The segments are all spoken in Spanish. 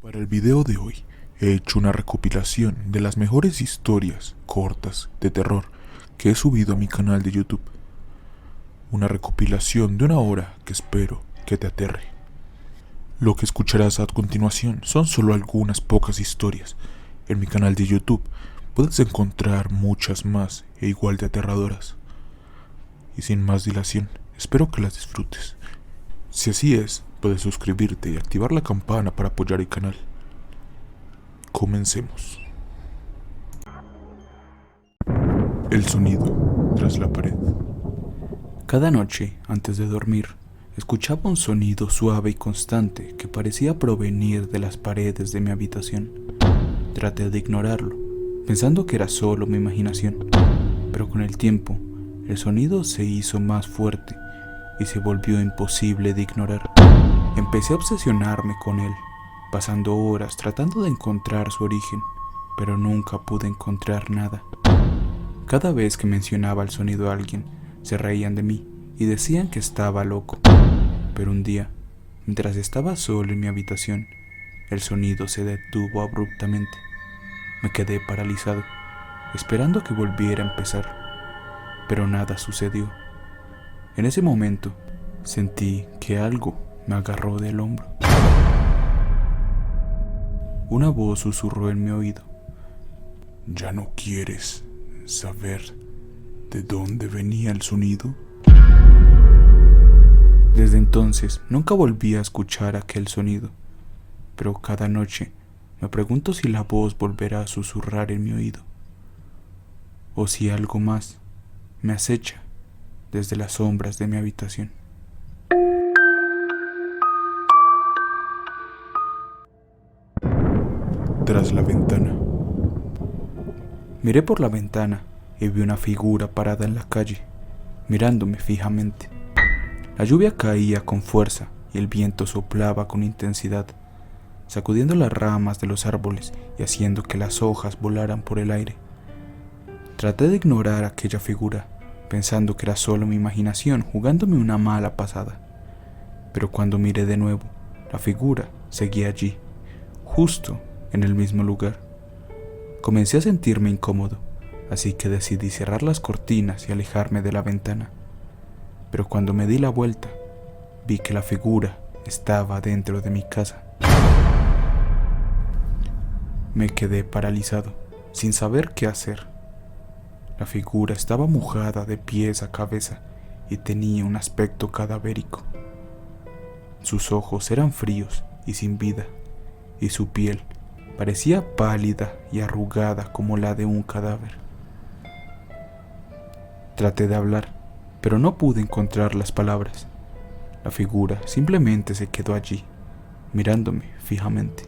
Para el video de hoy he hecho una recopilación de las mejores historias cortas de terror que he subido a mi canal de YouTube. Una recopilación de 1 hora que espero que te aterre. Lo que escucharás a continuación son solo algunas pocas historias. En mi canal de YouTube puedes encontrar muchas más e igual de aterradoras. Y sin más dilación, espero que las disfrutes. Si así es, puedes suscribirte y activar la campana para apoyar el canal. Comencemos. El sonido tras la pared. Cada noche, antes de dormir, escuchaba un sonido suave y constante que parecía provenir de las paredes de mi habitación. Traté de ignorarlo, pensando que era solo mi imaginación, pero con el tiempo, el sonido se hizo más fuerte y se volvió imposible de ignorar. Empecé a obsesionarme con él, pasando horas tratando de encontrar su origen, pero nunca pude encontrar nada. Cada vez que mencionaba el sonido a alguien, se reían de mí y decían que estaba loco. Pero un día, mientras estaba solo en mi habitación, el sonido se detuvo abruptamente. Me quedé paralizado, esperando que volviera a empezar, pero nada sucedió. En ese momento, sentí que algo me agarró del hombro. Una voz susurró en mi oído. ¿Ya no quieres saber de dónde venía el sonido? Desde entonces nunca volví a escuchar aquel sonido, pero cada noche me pregunto si la voz volverá a susurrar en mi oído, o si algo más me acecha desde las sombras de mi habitación. Tras la ventana. Miré por la ventana y vi una figura parada en la calle, mirándome fijamente. La lluvia caía con fuerza y el viento soplaba con intensidad, sacudiendo las ramas de los árboles y haciendo que las hojas volaran por el aire. Traté de ignorar aquella figura, pensando que era solo mi imaginación jugándome una mala pasada. Pero cuando miré de nuevo, la figura seguía allí, justo en el mismo lugar. Comencé a sentirme incómodo, así que decidí cerrar las cortinas y alejarme de la ventana. Pero cuando me di la vuelta, vi que la figura estaba dentro de mi casa. Me quedé paralizado, sin saber qué hacer. La figura estaba mojada de pies a cabeza y tenía un aspecto cadavérico. Sus ojos eran fríos y sin vida, y su piel parecía pálida y arrugada como la de un cadáver. Traté de hablar, pero no pude encontrar las palabras. La figura simplemente se quedó allí, mirándome fijamente,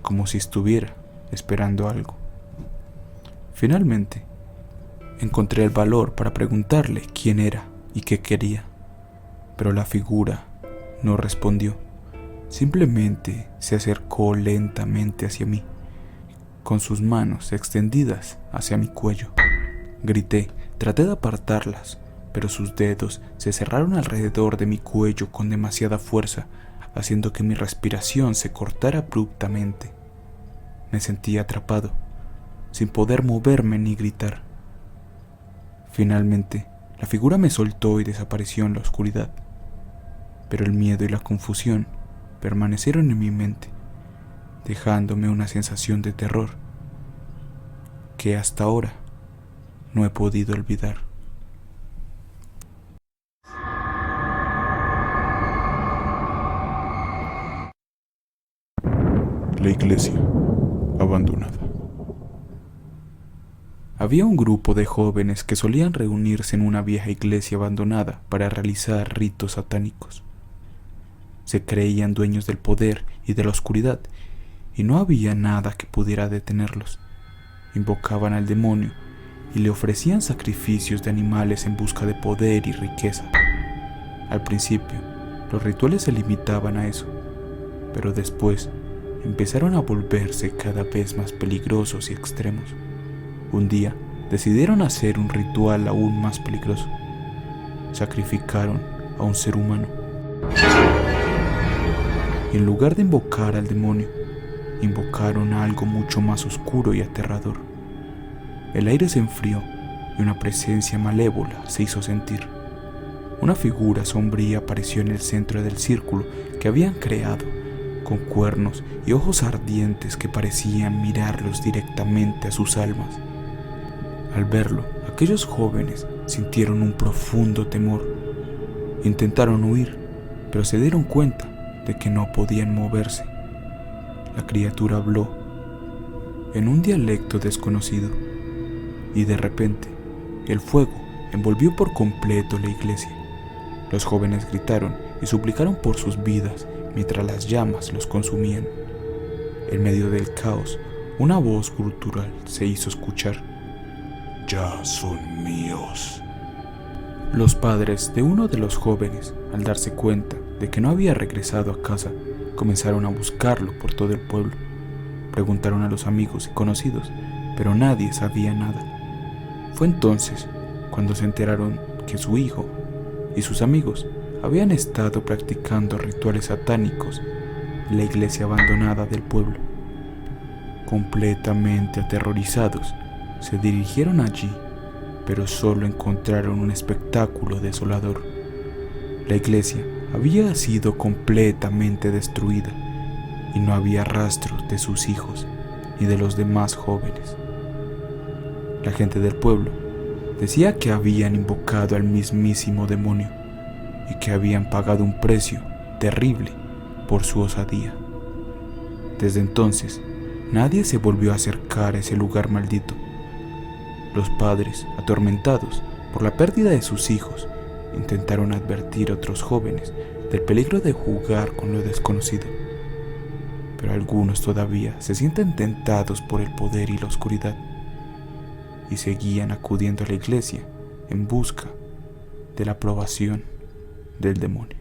como si estuviera esperando algo. Finalmente, encontré el valor para preguntarle quién era y qué quería, pero la figura no respondió. Simplemente se acercó lentamente hacia mí, con sus manos extendidas hacia mi cuello. Grité, traté de apartarlas, pero sus dedos se cerraron alrededor de mi cuello con demasiada fuerza, haciendo que mi respiración se cortara abruptamente. Me sentí atrapado, sin poder moverme ni gritar. Finalmente, la figura me soltó y desapareció en la oscuridad, pero el miedo y la confusión permanecieron en mi mente, dejándome una sensación de terror que hasta ahora no he podido olvidar. La iglesia abandonada. Había un grupo de jóvenes que solían reunirse en una vieja iglesia abandonada para realizar ritos satánicos. Se creían dueños del poder y de la oscuridad, y no había nada que pudiera detenerlos. Invocaban al demonio y le ofrecían sacrificios de animales en busca de poder y riqueza. Al principio, los rituales se limitaban a eso, pero después empezaron a volverse cada vez más peligrosos y extremos. Un día decidieron hacer un ritual aún más peligroso. Sacrificaron a un ser humano. Y en lugar de invocar al demonio, invocaron a algo mucho más oscuro y aterrador. El aire se enfrió y una presencia malévola se hizo sentir. Una figura sombría apareció en el centro del círculo que habían creado, con cuernos y ojos ardientes que parecían mirarlos directamente a sus almas. Al verlo, aquellos jóvenes sintieron un profundo temor. Intentaron huir, pero se dieron cuenta de que no podían moverse. La criatura habló en un dialecto desconocido y de repente el fuego envolvió por completo la iglesia. Los jóvenes gritaron y suplicaron por sus vidas mientras las llamas los consumían. En medio del caos, una voz gutural se hizo escuchar. Ya son míos. Los padres de uno de los jóvenes, al darse cuenta de que no había regresado a casa, comenzaron a buscarlo por todo el pueblo. Preguntaron a los amigos y conocidos, pero nadie sabía nada. Fue entonces cuando se enteraron que su hijo y sus amigos habían estado practicando rituales satánicos en la iglesia abandonada del pueblo. Completamente aterrorizados, se dirigieron allí, pero solo encontraron un espectáculo desolador. La iglesia había sido completamente destruida y no había rastros de sus hijos ni de los demás jóvenes. La gente del pueblo decía que habían invocado al mismísimo demonio y que habían pagado un precio terrible por su osadía. Desde entonces, nadie se volvió a acercar a ese lugar maldito. Los padres, atormentados por la pérdida de sus hijos, intentaron advertir a otros jóvenes del peligro de jugar con lo desconocido. Pero algunos todavía se sienten tentados por el poder y la oscuridad y seguían acudiendo a la iglesia en busca de la aprobación del demonio.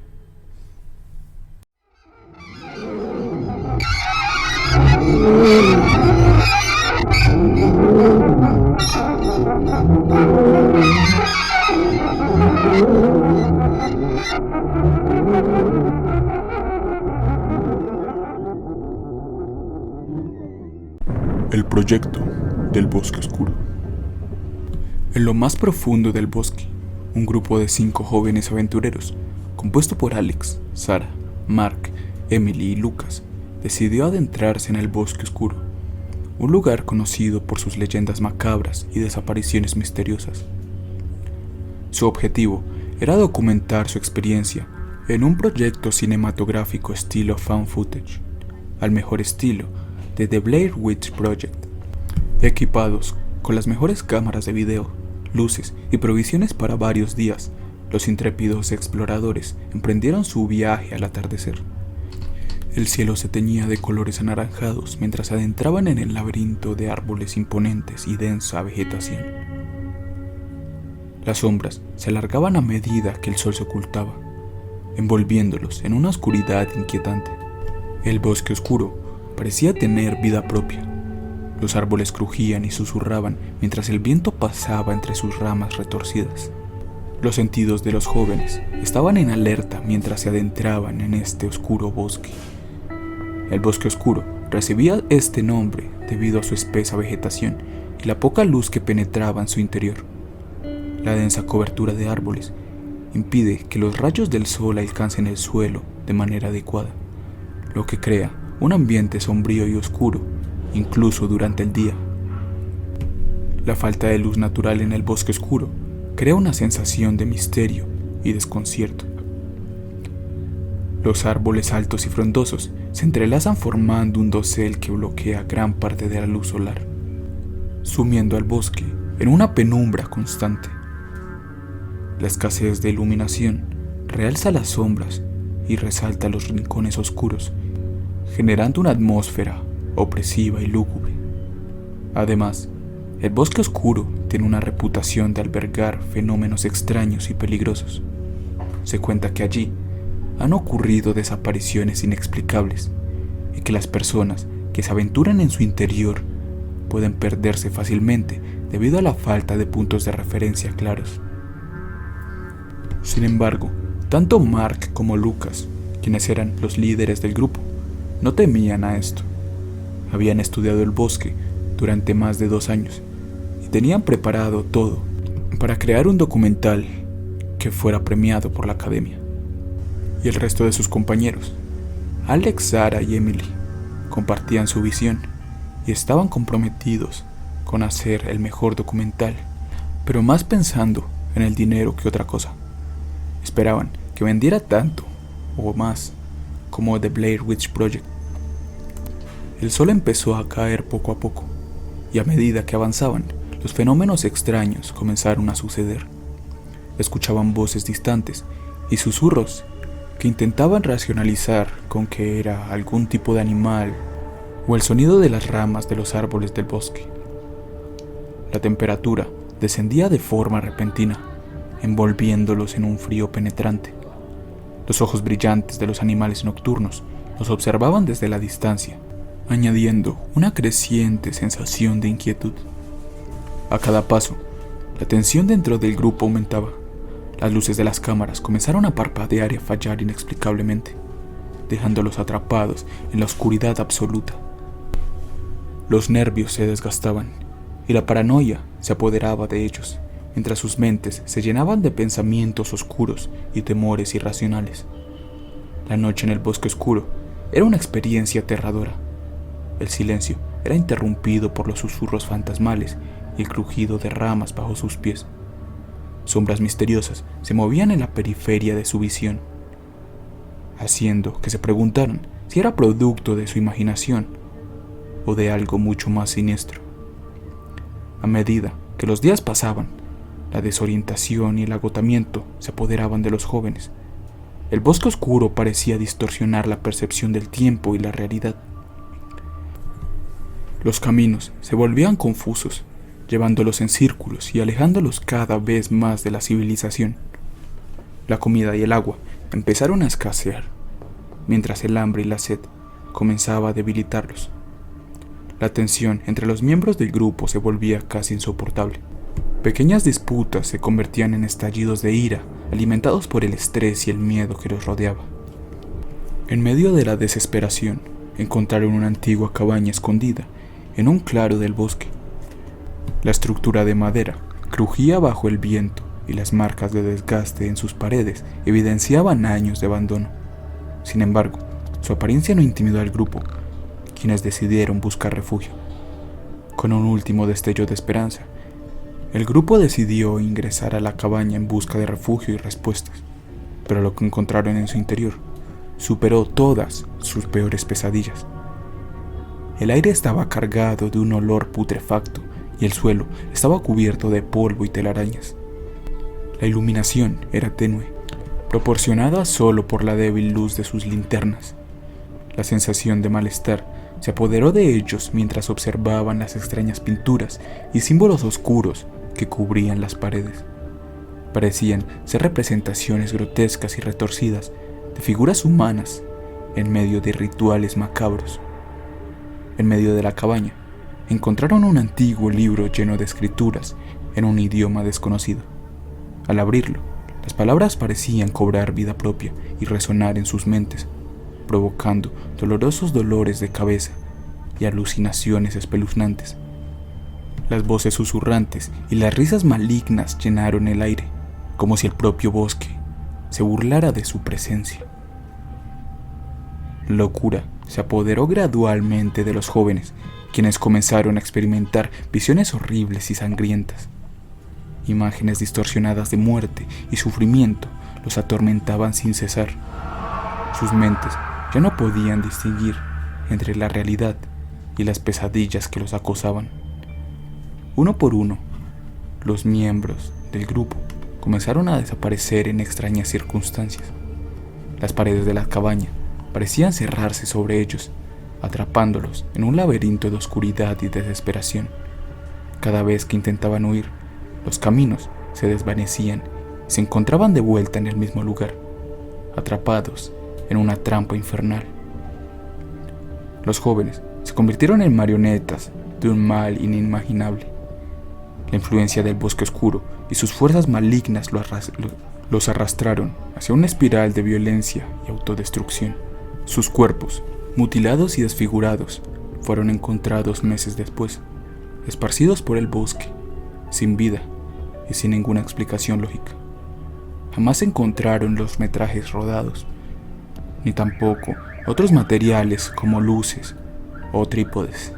El proyecto del bosque oscuro. En lo más profundo del bosque, un grupo de 5 jóvenes aventureros, compuesto por Alex, Sarah, Mark, Emily y Lucas, decidió adentrarse en el bosque oscuro, un lugar conocido por sus leyendas macabras y desapariciones misteriosas. Su objetivo era documentar su experiencia en un proyecto cinematográfico estilo found footage, al mejor estilo de The Blair Witch Project, equipados con las mejores cámaras de video, luces y provisiones para varios días. Los intrépidos exploradores emprendieron su viaje al atardecer. El cielo se teñía de colores anaranjados mientras se adentraban en el laberinto de árboles imponentes y densa vegetación. Las sombras se alargaban a medida que el sol se ocultaba, envolviéndolos en una oscuridad inquietante. El bosque oscuro parecía tener vida propia. Los árboles crujían y susurraban mientras el viento pasaba entre sus ramas retorcidas. Los sentidos de los jóvenes estaban en alerta mientras se adentraban en este oscuro bosque. El bosque oscuro recibía este nombre debido a su espesa vegetación y la poca luz que penetraba en su interior. La densa cobertura de árboles impide que los rayos del sol alcancen el suelo de manera adecuada, lo que crea un ambiente sombrío y oscuro, incluso durante el día. La falta de luz natural en el bosque oscuro crea una sensación de misterio y desconcierto. Los árboles altos y frondosos se entrelazan formando un dosel que bloquea gran parte de la luz solar, sumiendo al bosque en una penumbra constante. La escasez de iluminación realza las sombras y resalta los rincones oscuros, generando una atmósfera opresiva y lúgubre. Además, el bosque oscuro tiene una reputación de albergar fenómenos extraños y peligrosos. Se cuenta que allí han ocurrido desapariciones inexplicables y que las personas que se aventuran en su interior pueden perderse fácilmente debido a la falta de puntos de referencia claros. Sin embargo, tanto Mark como Lucas, quienes eran los líderes del grupo, no temían a esto. Habían estudiado el bosque durante más de 2 años y tenían preparado todo para crear un documental que fuera premiado por la academia. Y el resto de sus compañeros, Alex, Sarah y Emily, compartían su visión y estaban comprometidos con hacer el mejor documental, pero más pensando en el dinero que otra cosa. Esperaban que vendiera tanto o más como The Blair Witch Project. El sol empezó a caer poco a poco, y a medida que avanzaban, los fenómenos extraños comenzaron a suceder. Escuchaban voces distantes y susurros que intentaban racionalizar con que era algún tipo de animal o el sonido de las ramas de los árboles del bosque. La temperatura descendía de forma repentina, envolviéndolos en un frío penetrante. Los ojos brillantes de los animales nocturnos los observaban desde la distancia, añadiendo una creciente sensación de inquietud. A cada paso, la tensión dentro del grupo aumentaba. Las luces de las cámaras comenzaron a parpadear y a fallar inexplicablemente, dejándolos atrapados en la oscuridad absoluta. Los nervios se desgastaban y la paranoia se apoderaba de ellos, mientras sus mentes se llenaban de pensamientos oscuros y temores irracionales. La noche en el bosque oscuro era una experiencia aterradora. El silencio era interrumpido por los susurros fantasmales y el crujido de ramas bajo sus pies. Sombras misteriosas se movían en la periferia de su visión, haciendo que se preguntaran si era producto de su imaginación o de algo mucho más siniestro. A medida que los días pasaban, la desorientación y el agotamiento se apoderaban de los jóvenes. El bosque oscuro parecía distorsionar la percepción del tiempo y la realidad. Los caminos se volvían confusos, llevándolos en círculos y alejándolos cada vez más de la civilización. La comida y el agua empezaron a escasear, mientras el hambre y la sed comenzaba a debilitarlos. La tensión entre los miembros del grupo se volvía casi insoportable. Pequeñas disputas se convertían en estallidos de ira, alimentados por el estrés y el miedo que los rodeaba. En medio de la desesperación, encontraron una antigua cabaña escondida en un claro del bosque. La estructura de madera crujía bajo el viento y las marcas de desgaste en sus paredes evidenciaban años de abandono. Sin embargo, su apariencia no intimidó al grupo, quienes decidieron buscar refugio. Con un último destello de esperanza, el grupo decidió ingresar a la cabaña en busca de refugio y respuestas, pero lo que encontraron en su interior superó todas sus peores pesadillas. El aire estaba cargado de un olor putrefacto y el suelo estaba cubierto de polvo y telarañas. La iluminación era tenue, proporcionada solo por la débil luz de sus linternas. La sensación de malestar se apoderó de ellos mientras observaban las extrañas pinturas y símbolos oscuros que cubrían las paredes. Parecían ser representaciones grotescas y retorcidas de figuras humanas en medio de rituales macabros. En medio de la cabaña, encontraron un antiguo libro lleno de escrituras en un idioma desconocido. Al abrirlo, las palabras parecían cobrar vida propia y resonar en sus mentes, provocando dolorosos dolores de cabeza y alucinaciones espeluznantes. Las voces susurrantes y las risas malignas llenaron el aire, como si el propio bosque se burlara de su presencia. La locura se apoderó gradualmente de los jóvenes, quienes comenzaron a experimentar visiones horribles y sangrientas. Imágenes distorsionadas de muerte y sufrimiento los atormentaban sin cesar. Sus mentes ya no podían distinguir entre la realidad y las pesadillas que los acosaban. Uno por uno, los miembros del grupo comenzaron a desaparecer en extrañas circunstancias. Las paredes de la cabaña parecían cerrarse sobre ellos, atrapándolos en un laberinto de oscuridad y desesperación. Cada vez que intentaban huir, los caminos se desvanecían y se encontraban de vuelta en el mismo lugar, atrapados en una trampa infernal. Los jóvenes se convirtieron en marionetas de un mal inimaginable. La influencia del bosque oscuro y sus fuerzas malignas los arrastraron hacia una espiral de violencia y autodestrucción. Sus cuerpos, mutilados y desfigurados, fueron encontrados meses después, esparcidos por el bosque, sin vida y sin ninguna explicación lógica. Jamás se encontraron los metrajes rodados, ni tampoco otros materiales como luces o trípodes.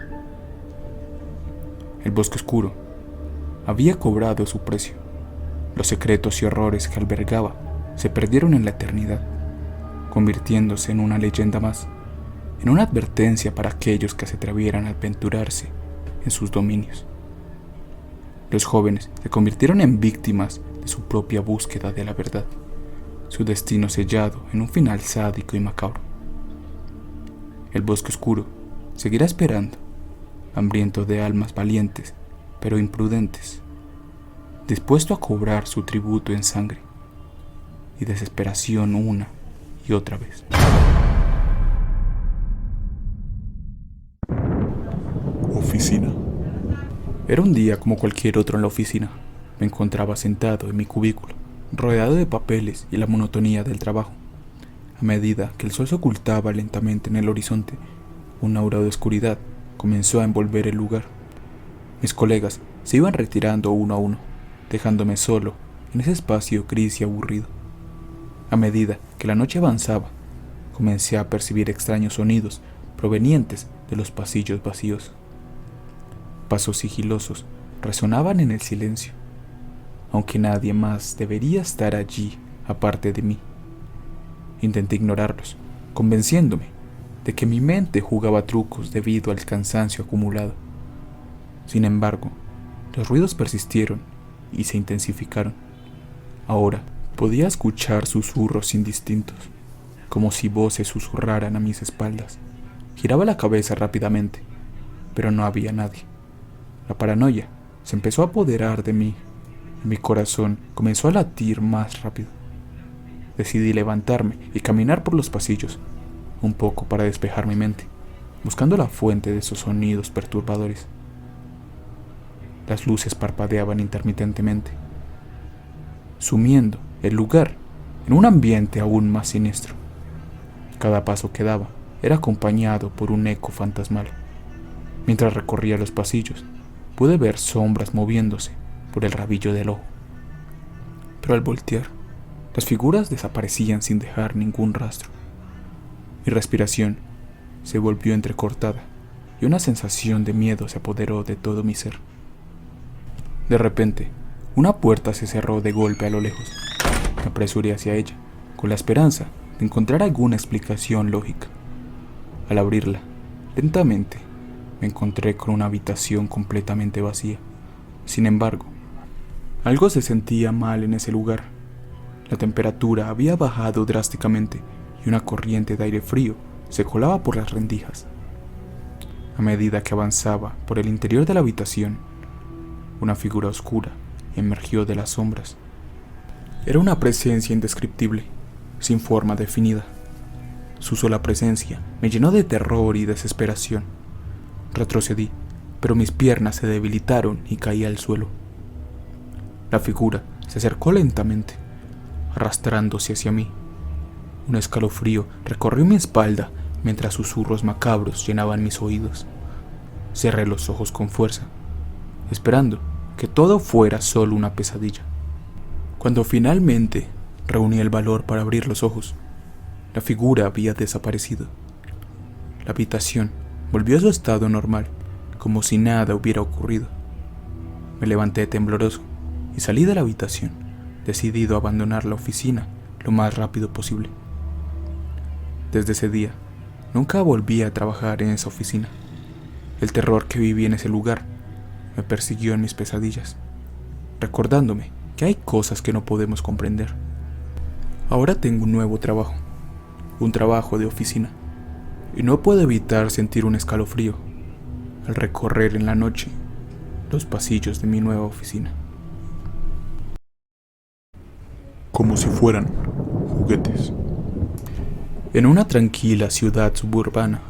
El bosque oscuro había cobrado su precio. Los secretos y horrores que albergaba se perdieron en la eternidad, convirtiéndose en una leyenda más, en una advertencia para aquellos que se atrevieran a aventurarse en sus dominios. Los jóvenes se convirtieron en víctimas de su propia búsqueda de la verdad, su destino sellado en un final sádico y macabro. El bosque oscuro seguirá esperando, hambriento de almas valientes pero imprudentes, dispuesto a cobrar su tributo en sangre y desesperación una y otra vez. Oficina. Era un día como cualquier otro en la oficina. Me encontraba sentado en mi cubículo, rodeado de papeles y la monotonía del trabajo. A medida que el sol se ocultaba lentamente en el horizonte, una aura de oscuridad comenzó a envolver el lugar. Mis colegas se iban retirando uno a uno, dejándome solo en ese espacio gris y aburrido. A medida que la noche avanzaba, comencé a percibir extraños sonidos provenientes de los pasillos vacíos. Pasos sigilosos resonaban en el silencio, aunque nadie más debería estar allí aparte de mí. Intenté ignorarlos, convenciéndome de que mi mente jugaba trucos debido al cansancio acumulado. Sin embargo, los ruidos persistieron y se intensificaron. Ahora podía escuchar susurros indistintos, como si voces susurraran a mis espaldas. Giraba la cabeza rápidamente, pero no había nadie. La paranoia se empezó a apoderar de mí y mi corazón comenzó a latir más rápido. Decidí levantarme y caminar por los pasillos, un poco para despejar mi mente, buscando la fuente de esos sonidos perturbadores. Las luces parpadeaban intermitentemente, sumiendo el lugar en un ambiente aún más siniestro. Cada paso que daba era acompañado por un eco fantasmal. Mientras recorría los pasillos, pude ver sombras moviéndose por el rabillo del ojo. Pero al voltear, las figuras desaparecían sin dejar ningún rastro. Mi respiración se volvió entrecortada y una sensación de miedo se apoderó de todo mi ser. De repente, una puerta se cerró de golpe a lo lejos. Me apresuré hacia ella, con la esperanza de encontrar alguna explicación lógica. Al abrirla, lentamente, me encontré con una habitación completamente vacía. Sin embargo, algo se sentía mal en ese lugar. La temperatura había bajado drásticamente y una corriente de aire frío se colaba por las rendijas. A medida que avanzaba por el interior de la habitación, una figura oscura emergió de las sombras. Era una presencia indescriptible, sin forma definida. Su sola presencia me llenó de terror y desesperación. Retrocedí, pero mis piernas se debilitaron y caí al suelo. La figura se acercó lentamente, arrastrándose hacia mí. Un escalofrío recorrió mi espalda mientras susurros macabros llenaban mis oídos. Cerré los ojos con fuerza, esperando que todo fuera solo una pesadilla. Cuando finalmente reuní el valor para abrir los ojos, la figura había desaparecido. La habitación volvió a su estado normal, como si nada hubiera ocurrido. Me levanté tembloroso y salí de la habitación, decidido a abandonar la oficina lo más rápido posible. Desde ese día, nunca volví a trabajar en esa oficina. El terror que viví en ese lugar me persiguió en mis pesadillas, recordándome que hay cosas que no podemos comprender. Ahora tengo un nuevo trabajo, un trabajo de oficina, y no puedo evitar sentir un escalofrío al recorrer en la noche los pasillos de mi nueva oficina. Como si fueran juguetes. En una tranquila ciudad suburbana,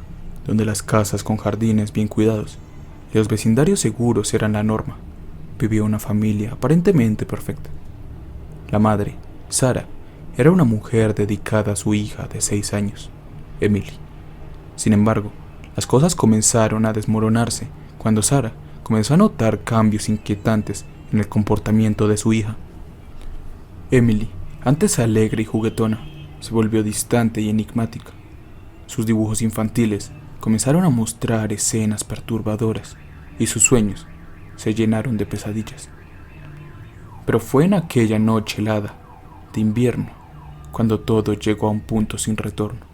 donde las casas con jardines bien cuidados y los vecindarios seguros eran la norma, vivía una familia aparentemente perfecta. La madre, Sara, era una mujer dedicada a su hija de 6 años, Emily. Sin embargo, Las cosas comenzaron a desmoronarse cuando Sara comenzó a notar cambios inquietantes en el comportamiento de su hija. Emily, antes alegre y juguetona, se volvió distante y enigmática. Sus dibujos infantiles comenzaron a mostrar escenas perturbadoras y sus sueños se llenaron de pesadillas. Pero fue en aquella noche helada de invierno cuando todo llegó a un punto sin retorno.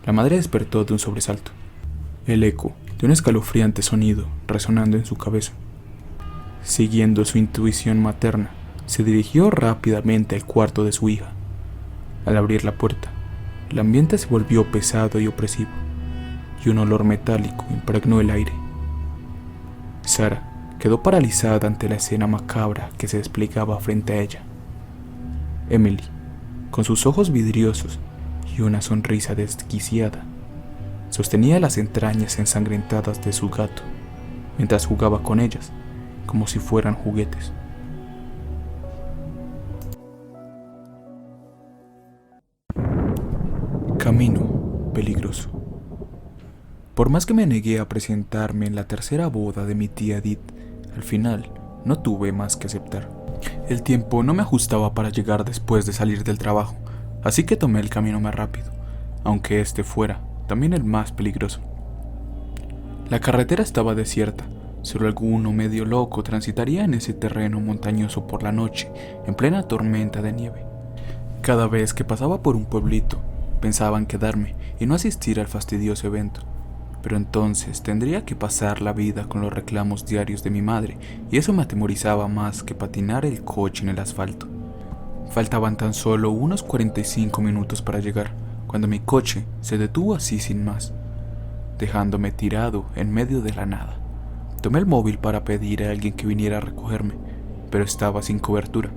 La madre despertó de un sobresalto, el eco de un escalofriante sonido resonando en su cabeza. Siguiendo su intuición materna, se dirigió rápidamente al cuarto de su hija. Al abrir la puerta, el ambiente se volvió pesado y opresivo, y un olor metálico impregnó el aire. Sara quedó paralizada ante la escena macabra que se desplegaba frente a ella. Emily, con sus ojos vidriosos y una sonrisa desquiciada, sostenía las entrañas ensangrentadas de su gato mientras jugaba con ellas como si fueran juguetes. Camino peligroso. Por más que me negué a presentarme en la tercera boda de mi tía Edith, al final no tuve más que aceptar. El tiempo no me ajustaba para llegar después de salir del trabajo, así que tomé el camino más rápido, aunque este fuera también el más peligroso. La carretera estaba desierta, solo alguno medio loco transitaría en ese terreno montañoso por la noche, en plena tormenta de nieve. Cada vez que pasaba por un pueblito, pensaba en quedarme y no asistir al fastidioso evento, pero entonces tendría que pasar la vida con los reclamos diarios de mi madre, y eso me atemorizaba más que patinar el coche en el asfalto. Faltaban tan solo unos 45 minutos para llegar, cuando mi coche se detuvo así sin más, dejándome tirado en medio de la nada. Tomé el móvil para pedir a alguien que viniera a recogerme, pero estaba sin cobertura.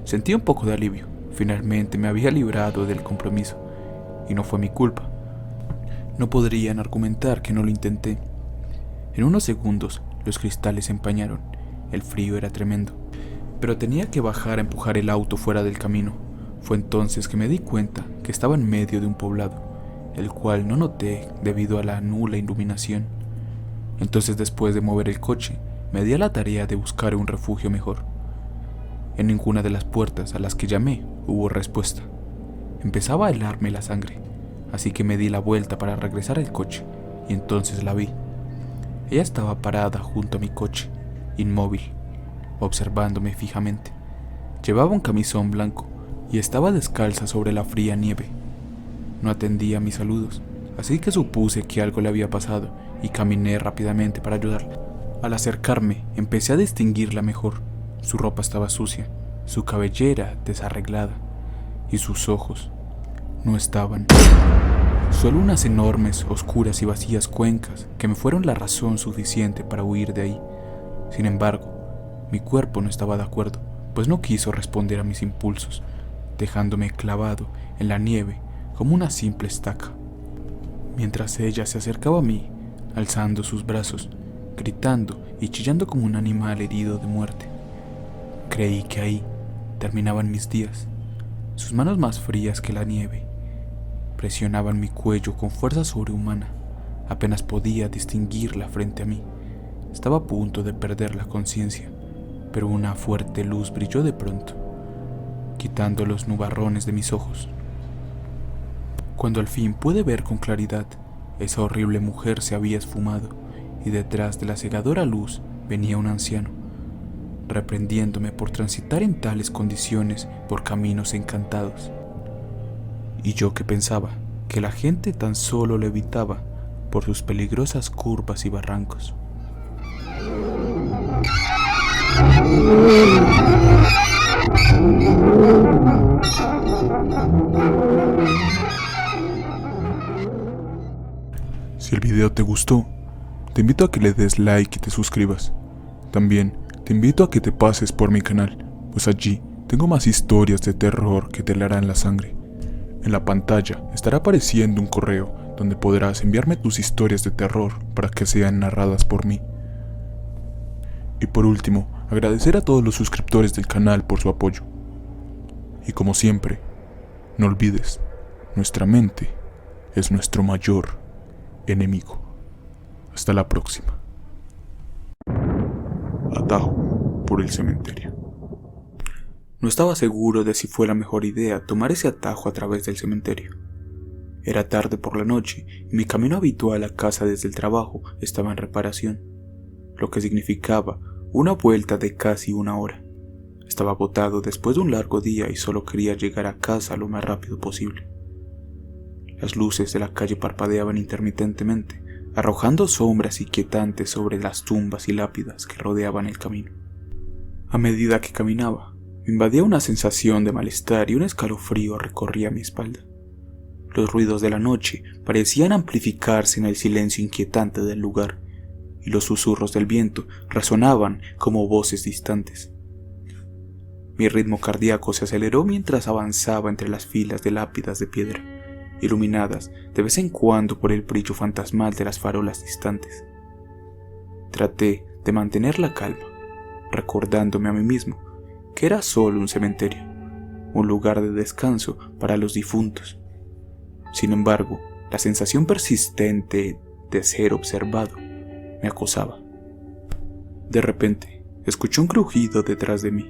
Sentí un poco de alivio, finalmente me había librado del compromiso, y no fue mi culpa. No podrían argumentar que no lo intenté. En unos segundos los cristales se empañaron, el frío era tremendo, pero tenía que bajar a empujar el auto fuera del camino. Fue entonces que me di cuenta que estaba en medio de un poblado, el cual no noté debido a la nula iluminación. Entonces, después de mover el coche, me di a la tarea de buscar un refugio mejor. En ninguna de las puertas a las que llamé hubo respuesta. Empezaba a helarme la sangre, así que me di la vuelta para regresar al coche, y entonces la vi. Ella estaba parada junto a mi coche, inmóvil, observándome fijamente. Llevaba un camisón blanco y estaba descalza sobre la fría nieve. No atendía a mis saludos, así que supuse que algo le había pasado y caminé rápidamente para ayudarla. Al acercarme, empecé a distinguirla mejor. Su ropa estaba sucia, su cabellera desarreglada, y sus ojos no estaban. Solo unas enormes, oscuras y vacías cuencas que me fueron la razón suficiente para huir de ahí. Sin embargo, mi cuerpo no estaba de acuerdo, pues no quiso responder a mis impulsos, dejándome clavado en la nieve como una simple estaca. Mientras ella se acercaba a mí, alzando sus brazos, gritando y chillando como un animal herido de muerte. Creí que ahí terminaban mis días. Sus manos más frías que la nieve presionaban mi cuello con fuerza sobrehumana. Apenas podía distinguirla frente a mí. Estaba a punto de perder la conciencia, pero una fuerte luz brilló de pronto, quitando los nubarrones de mis ojos. Cuando al fin pude ver con claridad, esa horrible mujer se había esfumado, y detrás de la cegadora luz venía un anciano, reprendiéndome por transitar en tales condiciones por caminos encantados. Y yo que pensaba que la gente tan solo lo evitaba por sus peligrosas curvas y barrancos. Si el video te gustó, te invito a que le des like y te suscribas. También te invito a que te pases por mi canal, pues allí tengo más historias de terror que te helarán la sangre. En la pantalla estará apareciendo un correo donde podrás enviarme tus historias de terror para que sean narradas por mí. Y por último, agradecer a todos los suscriptores del canal por su apoyo. Y como siempre, no olvides, nuestra mente es nuestro mayor enemigo. Hasta la próxima. Atajo por el cementerio. No estaba seguro de si fue la mejor idea tomar ese atajo a través del cementerio. Era tarde por la noche y mi camino habitual a casa desde el trabajo estaba en reparación, lo que significaba una vuelta de casi 1 hora. Estaba agotado después de un largo día y solo quería llegar a casa lo más rápido posible. Las luces de la calle parpadeaban intermitentemente, arrojando sombras inquietantes sobre las tumbas y lápidas que rodeaban el camino. A medida que caminaba, me invadía una sensación de malestar y un escalofrío recorría mi espalda. Los ruidos de la noche parecían amplificarse en el silencio inquietante del lugar, y los susurros del viento resonaban como voces distantes. Mi ritmo cardíaco se aceleró mientras avanzaba entre las filas de lápidas de piedra, iluminadas de vez en cuando por el brillo fantasmal de las farolas distantes. Traté de mantener la calma, recordándome a mí mismo que era solo un cementerio, un lugar de descanso para los difuntos. Sin embargo, la sensación persistente de ser observado me acosaba. De repente, escuché un crujido detrás de mí.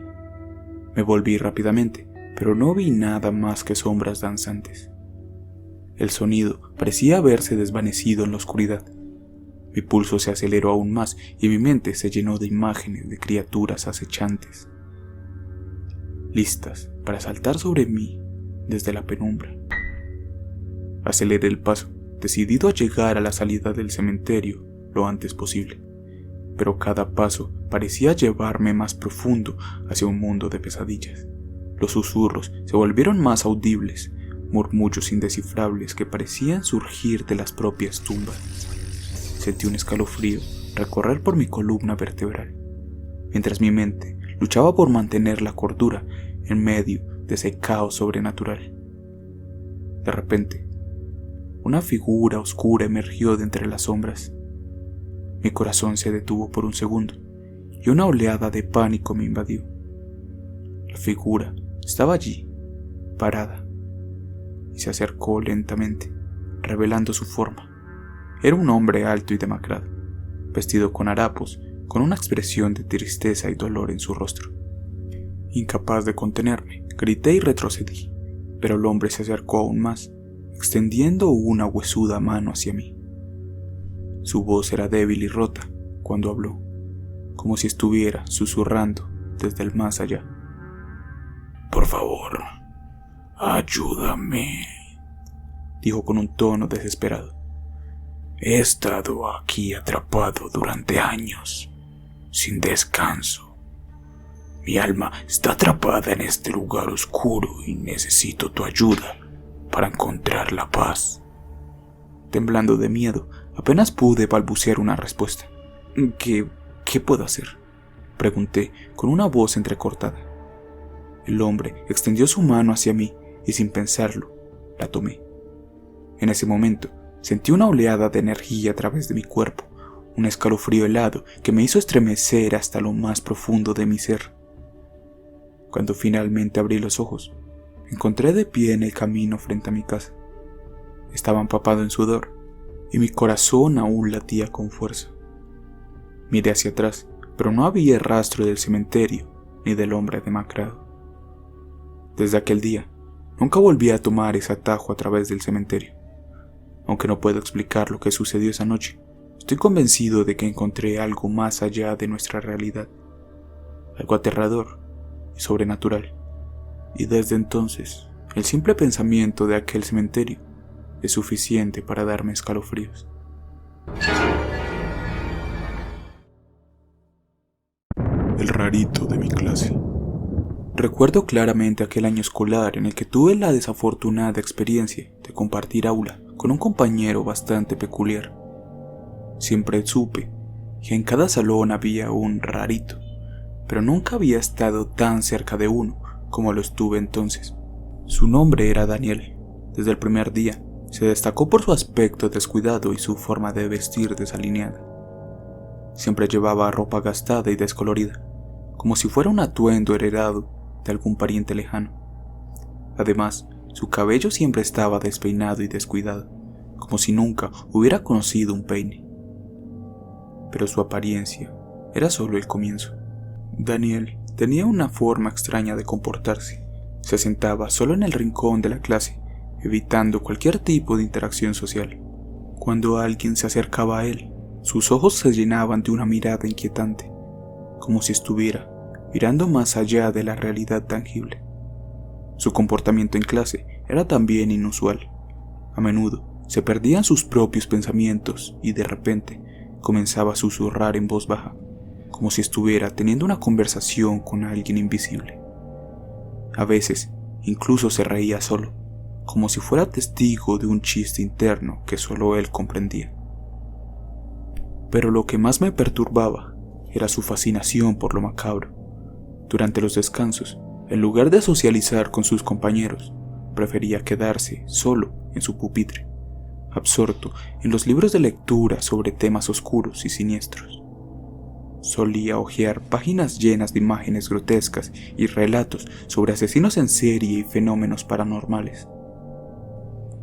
Me volví rápidamente, pero no vi nada más que sombras danzantes. El sonido parecía haberse desvanecido en la oscuridad. Mi pulso se aceleró aún más y mi mente se llenó de imágenes de criaturas acechantes, listas para saltar sobre mí desde la penumbra. Aceleré el paso, decidido a llegar a la salida del cementerio lo antes posible, pero cada paso parecía llevarme más profundo hacia un mundo de pesadillas. Los susurros se volvieron más audibles, murmullos indescifrables que parecían surgir de las propias tumbas. Sentí un escalofrío recorrer por mi columna vertebral, mientras mi mente luchaba por mantener la cordura en medio de ese caos sobrenatural. De repente, una figura oscura emergió de entre las sombras. Mi corazón se detuvo por un segundo y una oleada de pánico me invadió. La figura estaba allí, parada, y se acercó lentamente, revelando su forma. Era un hombre alto y demacrado, vestido con harapos, con una expresión de tristeza y dolor en su rostro. Incapaz de contenerme, grité y retrocedí, pero el hombre se acercó aún más, extendiendo una huesuda mano hacia mí. Su voz era débil y rota cuando habló, como si estuviera susurrando desde el más allá. «Por favor, ayúdame», dijo con un tono desesperado. «He estado aquí atrapado durante años, sin descanso. Mi alma está atrapada en este lugar oscuro y necesito tu ayuda para encontrar la paz». Temblando de miedo, apenas pude balbucear una respuesta. ¿Qué puedo hacer?, pregunté con una voz entrecortada. El hombre extendió su mano hacia mí y sin pensarlo, la tomé. En ese momento, sentí una oleada de energía a través de mi cuerpo, un escalofrío helado que me hizo estremecer hasta lo más profundo de mi ser. Cuando finalmente abrí los ojos, me encontré de pie en el camino frente a mi casa. Estaba empapado en sudor y mi corazón aún latía con fuerza. Miré hacia atrás, pero no había rastro del cementerio ni del hombre demacrado. Desde aquel día, nunca volví a tomar ese atajo a través del cementerio. Aunque no puedo explicar lo que sucedió esa noche, estoy convencido de que encontré algo más allá de nuestra realidad, algo aterrador y sobrenatural. Y desde entonces, el simple pensamiento de aquel cementerio es suficiente para darme escalofríos. El rarito de mi clase. Recuerdo claramente aquel año escolar en el que tuve la desafortunada experiencia de compartir aula con un compañero bastante peculiar. Siempre supe que en cada salón había un rarito, pero nunca había estado tan cerca de uno como lo estuve entonces. Su nombre era Daniel. Desde el primer día se destacó por su aspecto descuidado y su forma de vestir desalineada. Siempre llevaba ropa gastada y descolorida, como si fuera un atuendo heredado de algún pariente lejano. Además, su cabello siempre estaba despeinado y descuidado, como si nunca hubiera conocido un peine. Pero su apariencia era solo el comienzo. Daniel tenía una forma extraña de comportarse. Se sentaba solo en el rincón de la clase, evitando cualquier tipo de interacción social. Cuando alguien se acercaba a él, sus ojos se llenaban de una mirada inquietante, como si estuviera mirando más allá de la realidad tangible. Su comportamiento en clase era también inusual. A menudo se perdía en sus propios pensamientos y de repente comenzaba a susurrar en voz baja, como si estuviera teniendo una conversación con alguien invisible. A veces incluso se reía solo, como si fuera testigo de un chiste interno que solo él comprendía. Pero lo que más me perturbaba era su fascinación por lo macabro. Durante los descansos, en lugar de socializar con sus compañeros, prefería quedarse solo en su pupitre, absorto en los libros de lectura sobre temas oscuros y siniestros. Solía hojear páginas llenas de imágenes grotescas y relatos sobre asesinos en serie y fenómenos paranormales.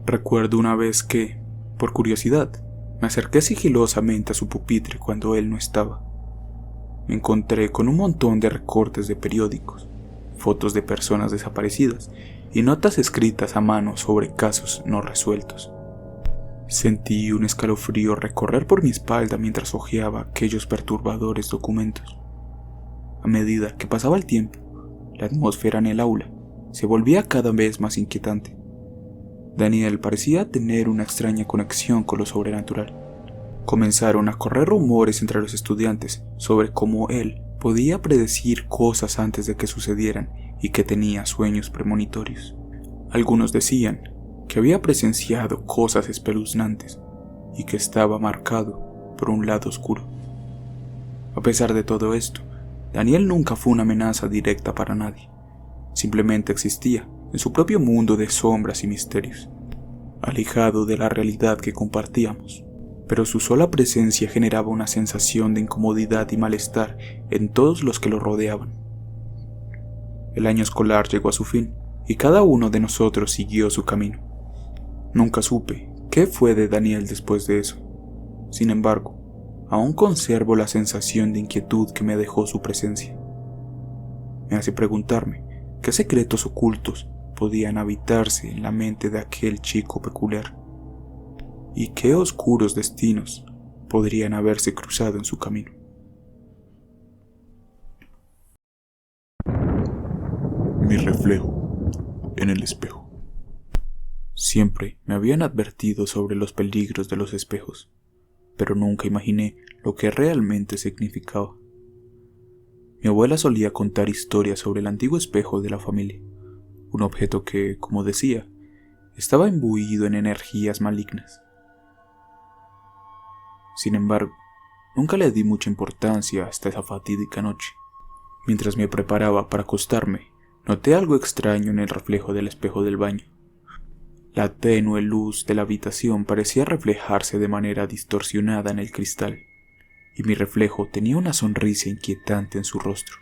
Recuerdo una vez que, por curiosidad, me acerqué sigilosamente a su pupitre cuando él no estaba. Me encontré con un montón de recortes de periódicos, fotos de personas desaparecidas y notas escritas a mano sobre casos no resueltos. Sentí un escalofrío recorrer por mi espalda mientras hojeaba aquellos perturbadores documentos. A medida que pasaba el tiempo, la atmósfera en el aula se volvía cada vez más inquietante. Daniel parecía tener una extraña conexión con lo sobrenatural. Comenzaron a correr rumores entre los estudiantes sobre cómo él podía predecir cosas antes de que sucedieran y que tenía sueños premonitorios. Algunos decían que había presenciado cosas espeluznantes y que estaba marcado por un lado oscuro. A pesar de todo esto, Daniel nunca fue una amenaza directa para nadie. Simplemente existía en su propio mundo de sombras y misterios, alejado de la realidad que compartíamos, pero su sola presencia generaba una sensación de incomodidad y malestar en todos los que lo rodeaban. El año escolar llegó a su fin y cada uno de nosotros siguió su camino. Nunca supe qué fue de Daniel después de eso. Sin embargo, aún conservo la sensación de inquietud que me dejó su presencia. Me hace preguntarme qué secretos ocultos podían habitarse en la mente de aquel chico peculiar y qué oscuros destinos podrían haberse cruzado en su camino. Mi reflejo en el espejo. Siempre me habían advertido sobre los peligros de los espejos, pero nunca imaginé lo que realmente significaba. Mi abuela solía contar historias sobre el antiguo espejo de la familia, un objeto que, como decía, estaba imbuido en energías malignas. Sin embargo, nunca le di mucha importancia hasta esa fatídica noche. Mientras me preparaba para acostarme, noté algo extraño en el reflejo del espejo del baño. La tenue luz de la habitación parecía reflejarse de manera distorsionada en el cristal, y mi reflejo tenía una sonrisa inquietante en su rostro.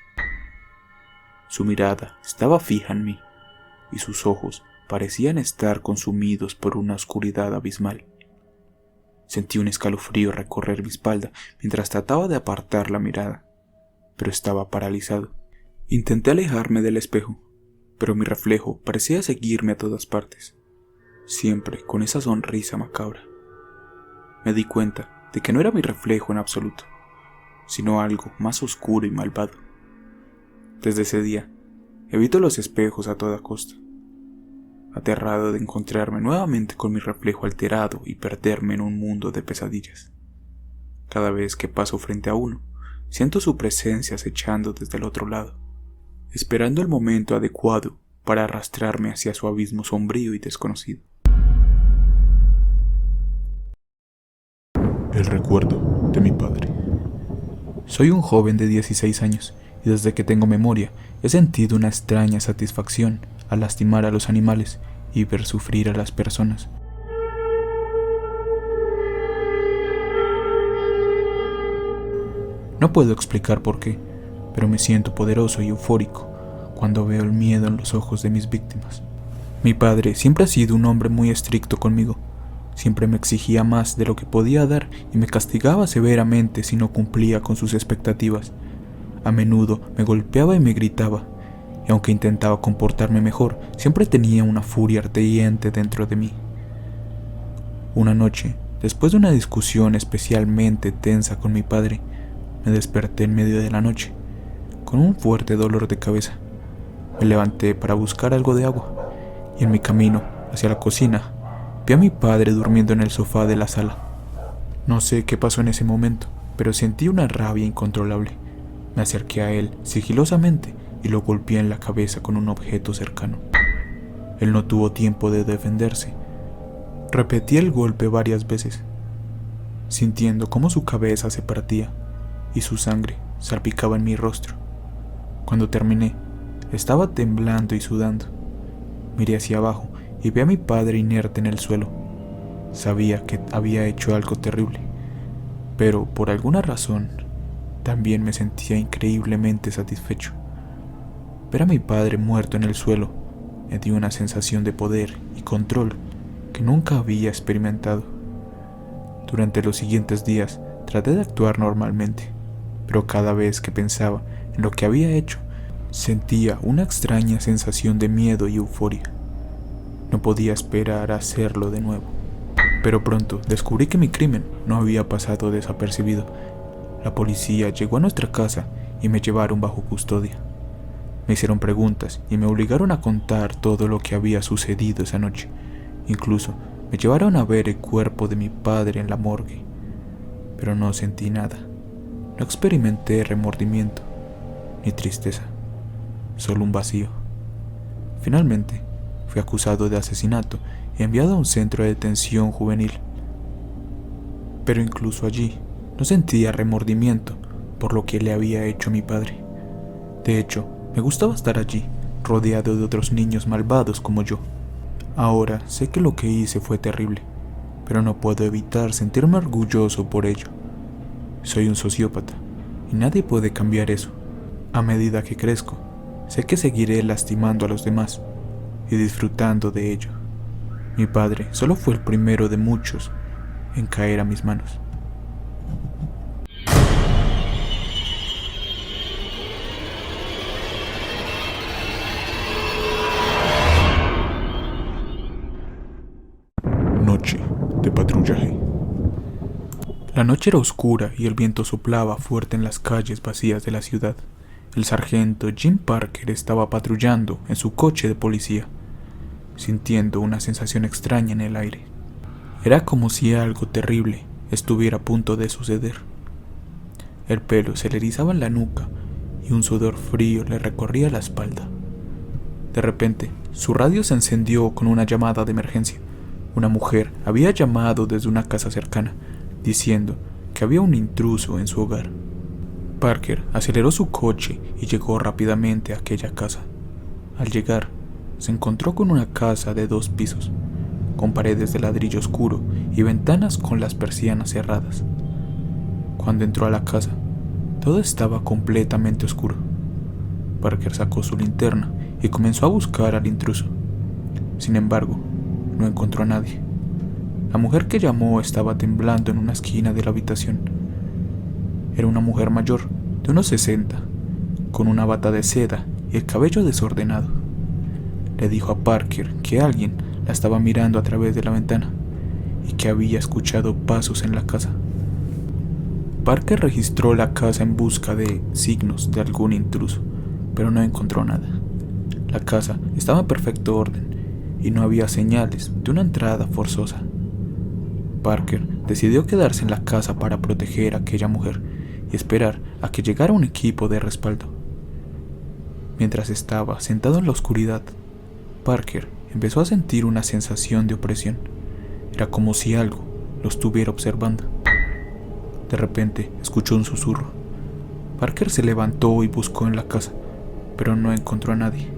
Su mirada estaba fija en mí, y sus ojos parecían estar consumidos por una oscuridad abismal. Sentí un escalofrío recorrer mi espalda mientras trataba de apartar la mirada, pero estaba paralizado. Intenté alejarme del espejo, pero mi reflejo parecía seguirme a todas partes, siempre con esa sonrisa macabra. Me di cuenta de que no era mi reflejo en absoluto, sino algo más oscuro y malvado. Desde ese día, evito los espejos a toda costa, aterrado de encontrarme nuevamente con mi reflejo alterado y perderme en un mundo de pesadillas. Cada vez que paso frente a uno, siento su presencia acechando desde el otro lado, esperando el momento adecuado para arrastrarme hacia su abismo sombrío y desconocido. El recuerdo de mi padre. Soy un joven de 16 años y desde que tengo memoria he sentido una extraña satisfacción al lastimar a los animales y ver sufrir a las personas. No puedo explicar por qué, pero me siento poderoso y eufórico cuando veo el miedo en los ojos de mis víctimas. Mi padre siempre ha sido un hombre muy estricto conmigo. Siempre me exigía más de lo que podía dar y me castigaba severamente si no cumplía con sus expectativas. A menudo me golpeaba y me gritaba, y aunque intentaba comportarme mejor, siempre tenía una furia ardiente dentro de mí. Una noche, después de una discusión especialmente tensa con mi padre, me desperté en medio de la noche, con un fuerte dolor de cabeza. Me levanté para buscar algo de agua, y en mi camino hacia la cocina, vi a mi padre durmiendo en el sofá de la sala. No sé qué pasó en ese momento, pero sentí una rabia incontrolable. Me acerqué a él sigilosamente y lo golpeé en la cabeza con un objeto cercano. Él no tuvo tiempo de defenderse. Repetí el golpe varias veces, sintiendo cómo su cabeza se partía y su sangre salpicaba en mi rostro. Cuando terminé, estaba temblando y sudando. Miré hacia abajo y vi a mi padre inerte en el suelo. Sabía que había hecho algo terrible, pero por alguna razón también me sentía increíblemente satisfecho. Ver a mi padre muerto en el suelo me dio una sensación de poder y control que nunca había experimentado. Durante los siguientes días traté de actuar normalmente, pero cada vez que pensaba en lo que había hecho, sentía una extraña sensación de miedo y euforia. No podía esperar a hacerlo de nuevo. Pero pronto descubrí que mi crimen no había pasado desapercibido. La policía llegó a nuestra casa y me llevaron bajo custodia. Me hicieron preguntas y me obligaron a contar todo lo que había sucedido esa noche. Incluso me llevaron a ver el cuerpo de mi padre en la morgue. Pero no sentí nada. No experimenté remordimiento ni tristeza, solo un vacío. Finalmente, fui acusado de asesinato y enviado a un centro de detención juvenil. Pero incluso allí no sentía remordimiento por lo que le había hecho a mi padre. De hecho, me gustaba estar allí, rodeado de otros niños malvados como yo. Ahora sé que lo que hice fue terrible, pero no puedo evitar sentirme orgulloso por ello. Soy un sociópata, y nadie puede cambiar eso. A medida que crezco, sé que seguiré lastimando a los demás y disfrutando de ello. Mi padre solo fue el primero de muchos en caer a mis manos. Noche de patrullaje. La noche era oscura y el viento soplaba fuerte en las calles vacías de la ciudad. El sargento Jim Parker estaba patrullando en su coche de policía, sintiendo una sensación extraña en el aire. Era como si algo terrible estuviera a punto de suceder. El pelo se le erizaba en la nuca y un sudor frío le recorría la espalda. De repente, su radio se encendió con una llamada de emergencia. Una mujer había llamado desde una casa cercana, diciendo que había un intruso en su hogar. Parker aceleró su coche y llegó rápidamente a aquella casa. Al llegar, se encontró con una casa de 2 pisos, con paredes de ladrillo oscuro y ventanas con las persianas cerradas. Cuando entró a la casa, todo estaba completamente oscuro. Parker sacó su linterna y comenzó a buscar al intruso. Sin embargo, no encontró a nadie. La mujer que llamó estaba temblando en una esquina de la habitación. Era una mujer mayor, de unos 60, con una bata de seda y el cabello desordenado. Le dijo a Parker que alguien la estaba mirando a través de la ventana y que había escuchado pasos en la casa. Parker registró la casa en busca de signos de algún intruso, pero no encontró nada. La casa estaba en perfecto orden y no había señales de una entrada forzosa. Parker decidió quedarse en la casa para proteger a aquella mujer y esperar a que llegara un equipo de respaldo. Mientras estaba sentado en la oscuridad, Parker empezó a sentir una sensación de opresión. Era como si algo lo estuviera observando. De repente escuchó un susurro. Parker se levantó y buscó en la casa, pero no encontró a nadie.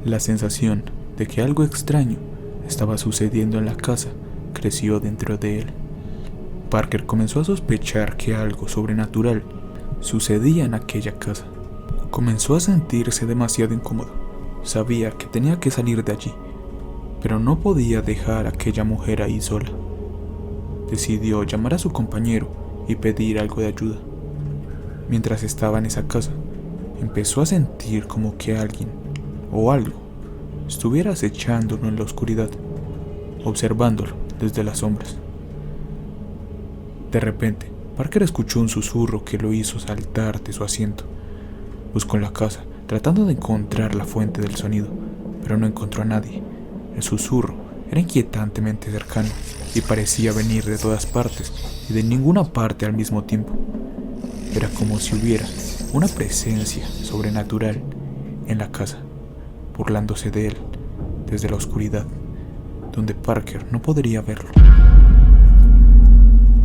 La sensación de que algo extraño estaba sucediendo en la casa creció dentro de él. Parker comenzó a sospechar que algo sobrenatural sucedía en aquella casa. Comenzó a sentirse demasiado incómodo. Sabía que tenía que salir de allí, pero no podía dejar a aquella mujer ahí sola. decidió llamar a su compañero y pedir algo de ayuda. Mientras estaba en esa casa, empezó a sentir como que alguien o algo estuviera acechándolo en la oscuridad, observándolo desde las sombras. De repente, Parker escuchó un susurro que lo hizo saltar de su asiento. Buscó en la casa, tratando de encontrar la fuente del sonido, pero no encontró a nadie. El susurro era inquietantemente cercano y parecía venir de todas partes y de ninguna parte al mismo tiempo. Era como si hubiera una presencia sobrenatural en la casa, burlándose de él desde la oscuridad, donde Parker no podría verlo.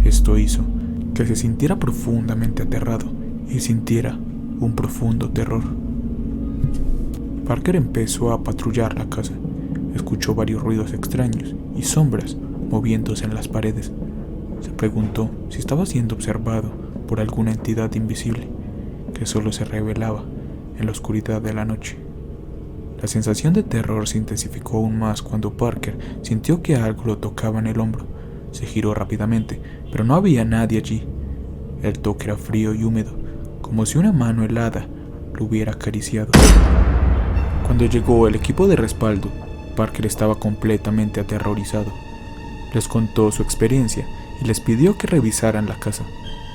Esto hizo que se sintiera profundamente aterrado y sintiera un profundo terror. Parker empezó a patrullar la casa. Escuchó varios ruidos extraños y sombras moviéndose en las paredes. Se preguntó si estaba siendo observado por alguna entidad invisible que solo se revelaba en la oscuridad de la noche. La sensación de terror se intensificó aún más cuando Parker sintió que algo lo tocaba en el hombro. Se giró rápidamente, pero no había nadie allí. El toque era frío y húmedo, como si una mano helada lo hubiera acariciado. Cuando llegó el equipo de respaldo, Parker estaba completamente aterrorizado. Les contó su experiencia y les pidió que revisaran la casa.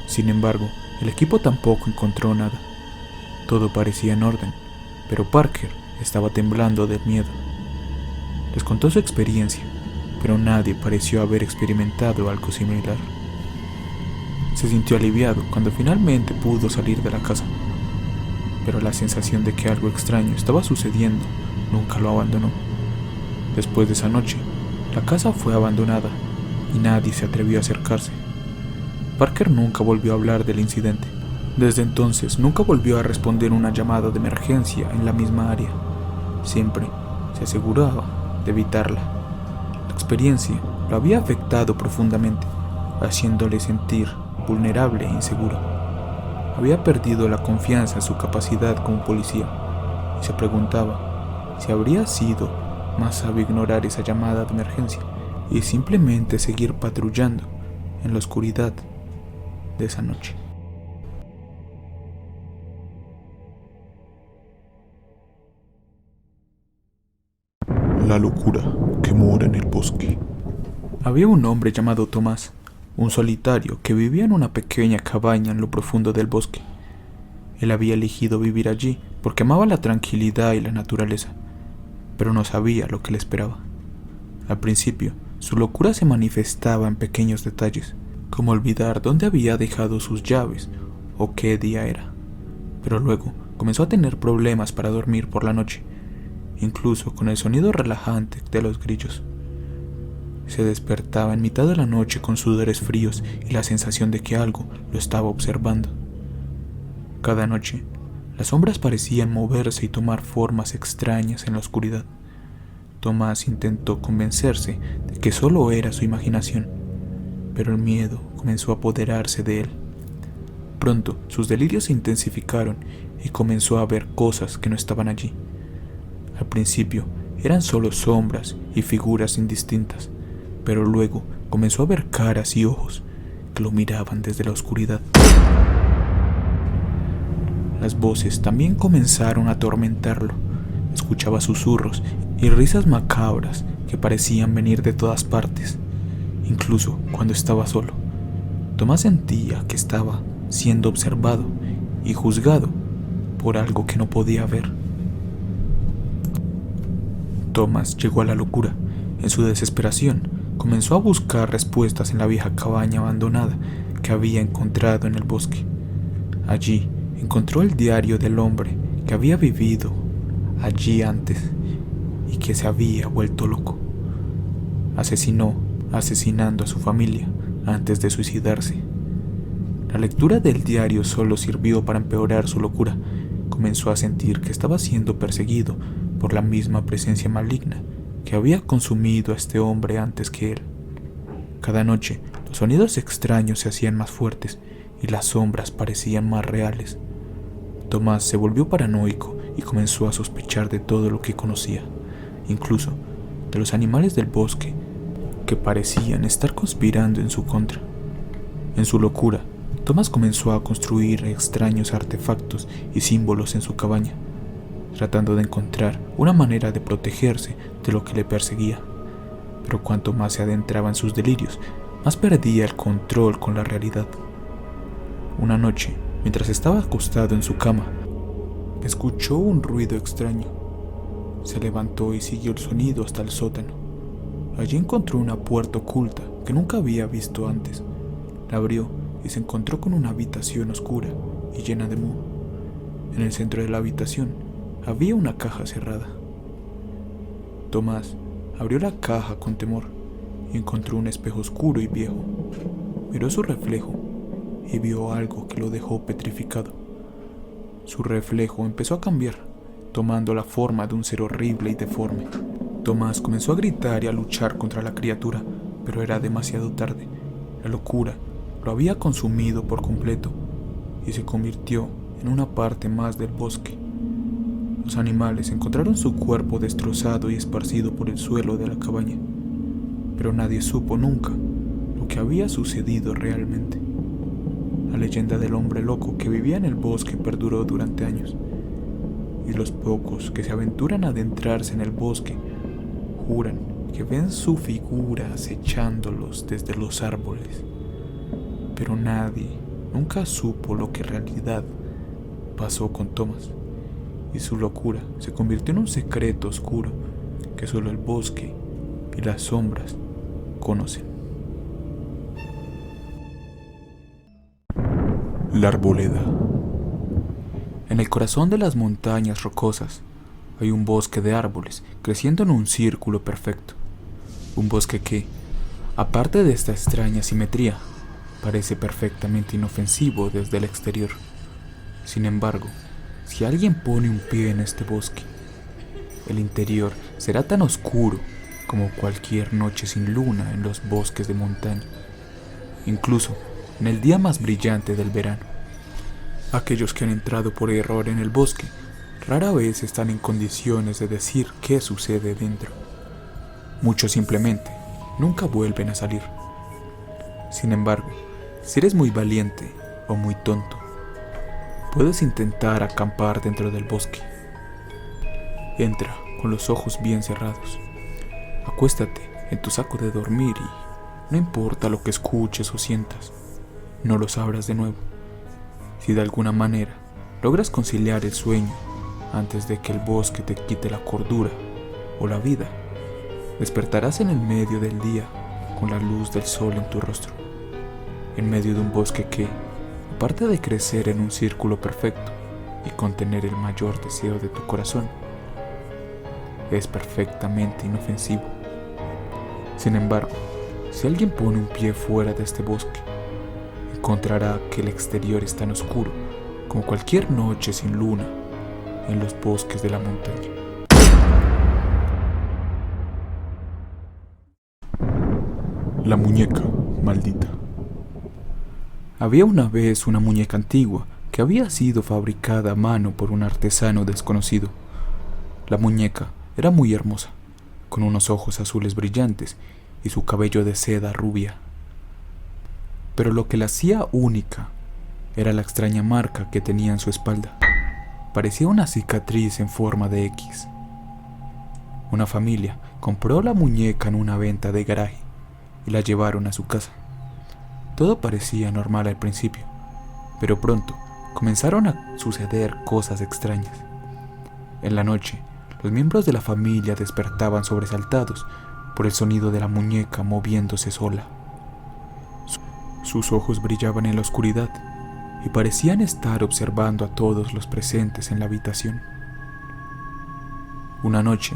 Sin embargo, el equipo tampoco encontró nada. Todo parecía en orden, pero Parker estaba temblando de miedo. Les contó su experiencia, pero nadie pareció haber experimentado algo similar. Se sintió aliviado cuando finalmente pudo salir de la casa, pero la sensación de que algo extraño estaba sucediendo nunca lo abandonó. Después de esa noche, la casa fue abandonada y nadie se atrevió a acercarse. Parker nunca volvió a hablar del incidente. Desde entonces, nunca volvió a responder una llamada de emergencia en la misma área. Siempre se aseguraba de evitarla. La experiencia lo había afectado profundamente, haciéndole sentir vulnerable e inseguro. Había perdido la confianza en su capacidad como policía y se preguntaba si habría sido más sabio ignorar esa llamada de emergencia y simplemente seguir patrullando en la oscuridad de esa noche. La locura que mora en el bosque. Había un hombre llamado Tomás, un solitario que vivía en una pequeña cabaña en lo profundo del bosque. Él había elegido vivir allí porque amaba la tranquilidad y la naturaleza, pero no sabía lo que le esperaba. Al principio, su locura se manifestaba en pequeños detalles, como olvidar dónde había dejado sus llaves o qué día era. Pero luego comenzó a tener problemas para dormir por la noche, incluso con el sonido relajante de los grillos. Se despertaba en mitad de la noche con sudores fríos y la sensación de que algo lo estaba observando. Cada noche, las sombras parecían moverse y tomar formas extrañas en la oscuridad. Tomás intentó convencerse de que solo era su imaginación, pero el miedo comenzó a apoderarse de él. Pronto, sus delirios se intensificaron y comenzó a ver cosas que no estaban allí. Al principio, eran solo sombras y figuras indistintas, pero luego comenzó a ver caras y ojos que lo miraban desde la oscuridad. Las voces también comenzaron a atormentarlo. Escuchaba susurros y risas macabras que parecían venir de todas partes, incluso cuando estaba solo. Tomás sentía que estaba siendo observado y juzgado por algo que no podía ver. Tomás llegó a la locura. En su desesperación, comenzó a buscar respuestas en la vieja cabaña abandonada que había encontrado en el bosque. Allí encontró el diario del hombre que había vivido allí antes y que se había vuelto loco. Asesinando a su familia antes de suicidarse. La lectura del diario solo sirvió para empeorar su locura. Comenzó a sentir que estaba siendo perseguido por la misma presencia maligna que había consumido a este hombre antes que él. Cada noche, los sonidos extraños se hacían más fuertes y las sombras parecían más reales. Tomás se volvió paranoico y comenzó a sospechar de todo lo que conocía, incluso de los animales del bosque que parecían estar conspirando en su contra. En su locura, Thomas comenzó a construir extraños artefactos y símbolos en su cabaña, tratando de encontrar una manera de protegerse de lo que le perseguía. Pero cuanto más se adentraba en sus delirios, más perdía el control con la realidad. Una noche, mientras estaba acostado en su cama, escuchó un ruido extraño. Se levantó y siguió el sonido hasta el sótano. Allí encontró una puerta oculta que nunca había visto antes. La abrió y se encontró con una habitación oscura y llena de moho. En el centro de la habitación había una caja cerrada. Tomás abrió la caja con temor y encontró un espejo oscuro y viejo. Miró su reflejo y vio algo que lo dejó petrificado. Su reflejo empezó a cambiar, tomando la forma de un ser horrible y deforme. Tomás comenzó a gritar y a luchar contra la criatura, pero era demasiado tarde. La locura lo había consumido por completo y se convirtió en una parte más del bosque. Los animales encontraron su cuerpo destrozado y esparcido por el suelo de la cabaña, pero nadie supo nunca lo que había sucedido realmente. La leyenda del hombre loco que vivía en el bosque perduró durante años, y los pocos que se aventuran a adentrarse en el bosque juran que ven su figura acechándolos desde los árboles. Pero nadie nunca supo lo que en realidad pasó con Thomas, y su locura se convirtió en un secreto oscuro que solo el bosque y las sombras conocen. La arboleda. En el corazón de las montañas rocosas hay un bosque de árboles creciendo en un círculo perfecto. Un bosque que, aparte de esta extraña simetría, parece perfectamente inofensivo desde el exterior. Sin embargo, si alguien pone un pie en este bosque, el interior será tan oscuro como cualquier noche sin luna en los bosques de montaña, incluso en el día más brillante del verano. Aquellos que han entrado por error en el bosque rara vez están en condiciones de decir qué sucede dentro. Muchos simplemente nunca vuelven a salir. Sin embargo, si eres muy valiente o muy tonto, puedes intentar acampar dentro del bosque. Entra con los ojos bien cerrados. Acuéstate en tu saco de dormir y no importa lo que escuches o sientas, no los abras de nuevo. Si de alguna manera logras conciliar el sueño antes de que el bosque te quite la cordura o la vida, despertarás en el medio del día con la luz del sol en tu rostro, en medio de un bosque que, aparte de crecer en un círculo perfecto y contener el mayor deseo de tu corazón, es perfectamente inofensivo. Sin embargo, si alguien pone un pie fuera de este bosque, encontrará que el exterior es tan oscuro como cualquier noche sin luna en los bosques de la montaña. La muñeca maldita. Había una vez una muñeca antigua que había sido fabricada a mano por un artesano desconocido. La muñeca era muy hermosa, con unos ojos azules brillantes y su cabello de seda rubia. Pero lo que la hacía única era la extraña marca que tenía en su espalda. Parecía una cicatriz en forma de X. Una familia compró la muñeca en una venta de garaje y la llevaron a su casa. Todo parecía normal al principio, pero pronto comenzaron a suceder cosas extrañas. En la noche, los miembros de la familia despertaban sobresaltados por el sonido de la muñeca moviéndose sola. Sus ojos brillaban en la oscuridad y parecían estar observando a todos los presentes en la habitación. Una noche,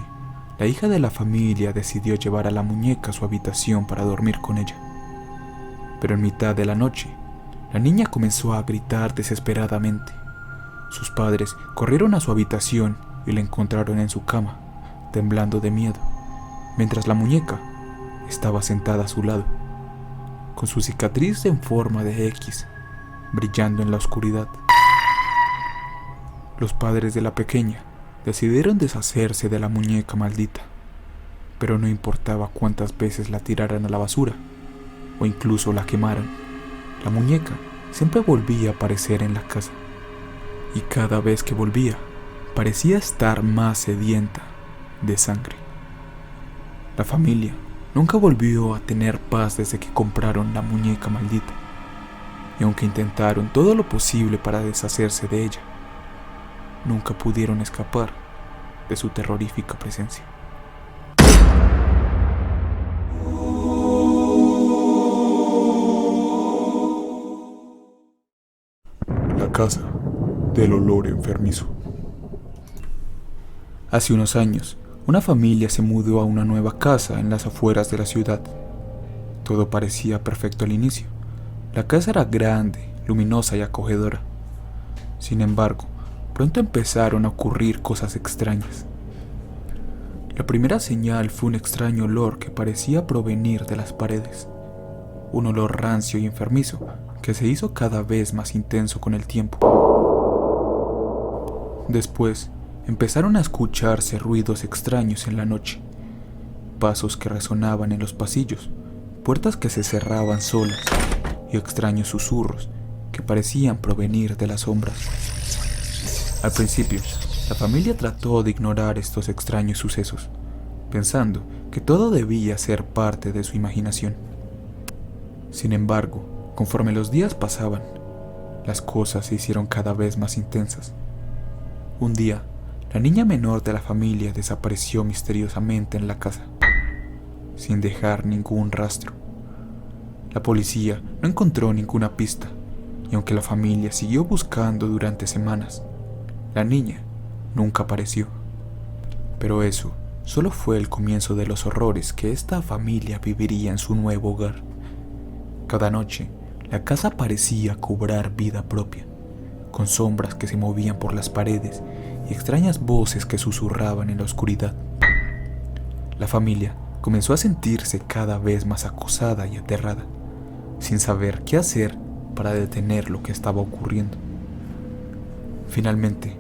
la hija de la familia decidió llevar a la muñeca a su habitación para dormir con ella. Pero en mitad de la noche, la niña comenzó a gritar desesperadamente. Sus padres corrieron a su habitación y la encontraron en su cama, temblando de miedo, mientras la muñeca estaba sentada a su lado, con su cicatriz en forma de X, brillando en la oscuridad. Los padres de la pequeña decidieron deshacerse de la muñeca maldita, pero no importaba cuántas veces la tiraran a la basura o incluso la quemaran, la muñeca siempre volvía a aparecer en la casa. Y cada vez que volvía, parecía estar más sedienta de sangre. La familia nunca volvió a tener paz desde que compraron la muñeca maldita, y aunque intentaron todo lo posible para deshacerse de ella, nunca pudieron escapar de su terrorífica presencia. La casa del olor enfermizo. Hace unos años, una familia se mudó a una nueva casa en las afueras de la ciudad. Todo parecía perfecto al inicio. La casa era grande, luminosa y acogedora. Sin embargo, pronto empezaron a ocurrir cosas extrañas. La primera señal fue un extraño olor que parecía provenir de las paredes. Un olor rancio y enfermizo que se hizo cada vez más intenso con el tiempo. Después, empezaron a escucharse ruidos extraños en la noche, pasos que resonaban en los pasillos, puertas que se cerraban solas y extraños susurros que parecían provenir de las sombras. Al principio, la familia trató de ignorar estos extraños sucesos, pensando que todo debía ser parte de su imaginación. Sin embargo, conforme los días pasaban, las cosas se hicieron cada vez más intensas. Un día, la niña menor de la familia desapareció misteriosamente en la casa, sin dejar ningún rastro. La policía no encontró ninguna pista, y aunque la familia siguió buscando durante semanas, la niña nunca apareció. Pero eso solo fue el comienzo de los horrores que esta familia viviría en su nuevo hogar. Cada noche, la casa parecía cobrar vida propia, con sombras que se movían por las paredes y extrañas voces que susurraban en la oscuridad. La familia comenzó a sentirse cada vez más acosada y aterrada, sin saber qué hacer para detener lo que estaba ocurriendo. Finalmente,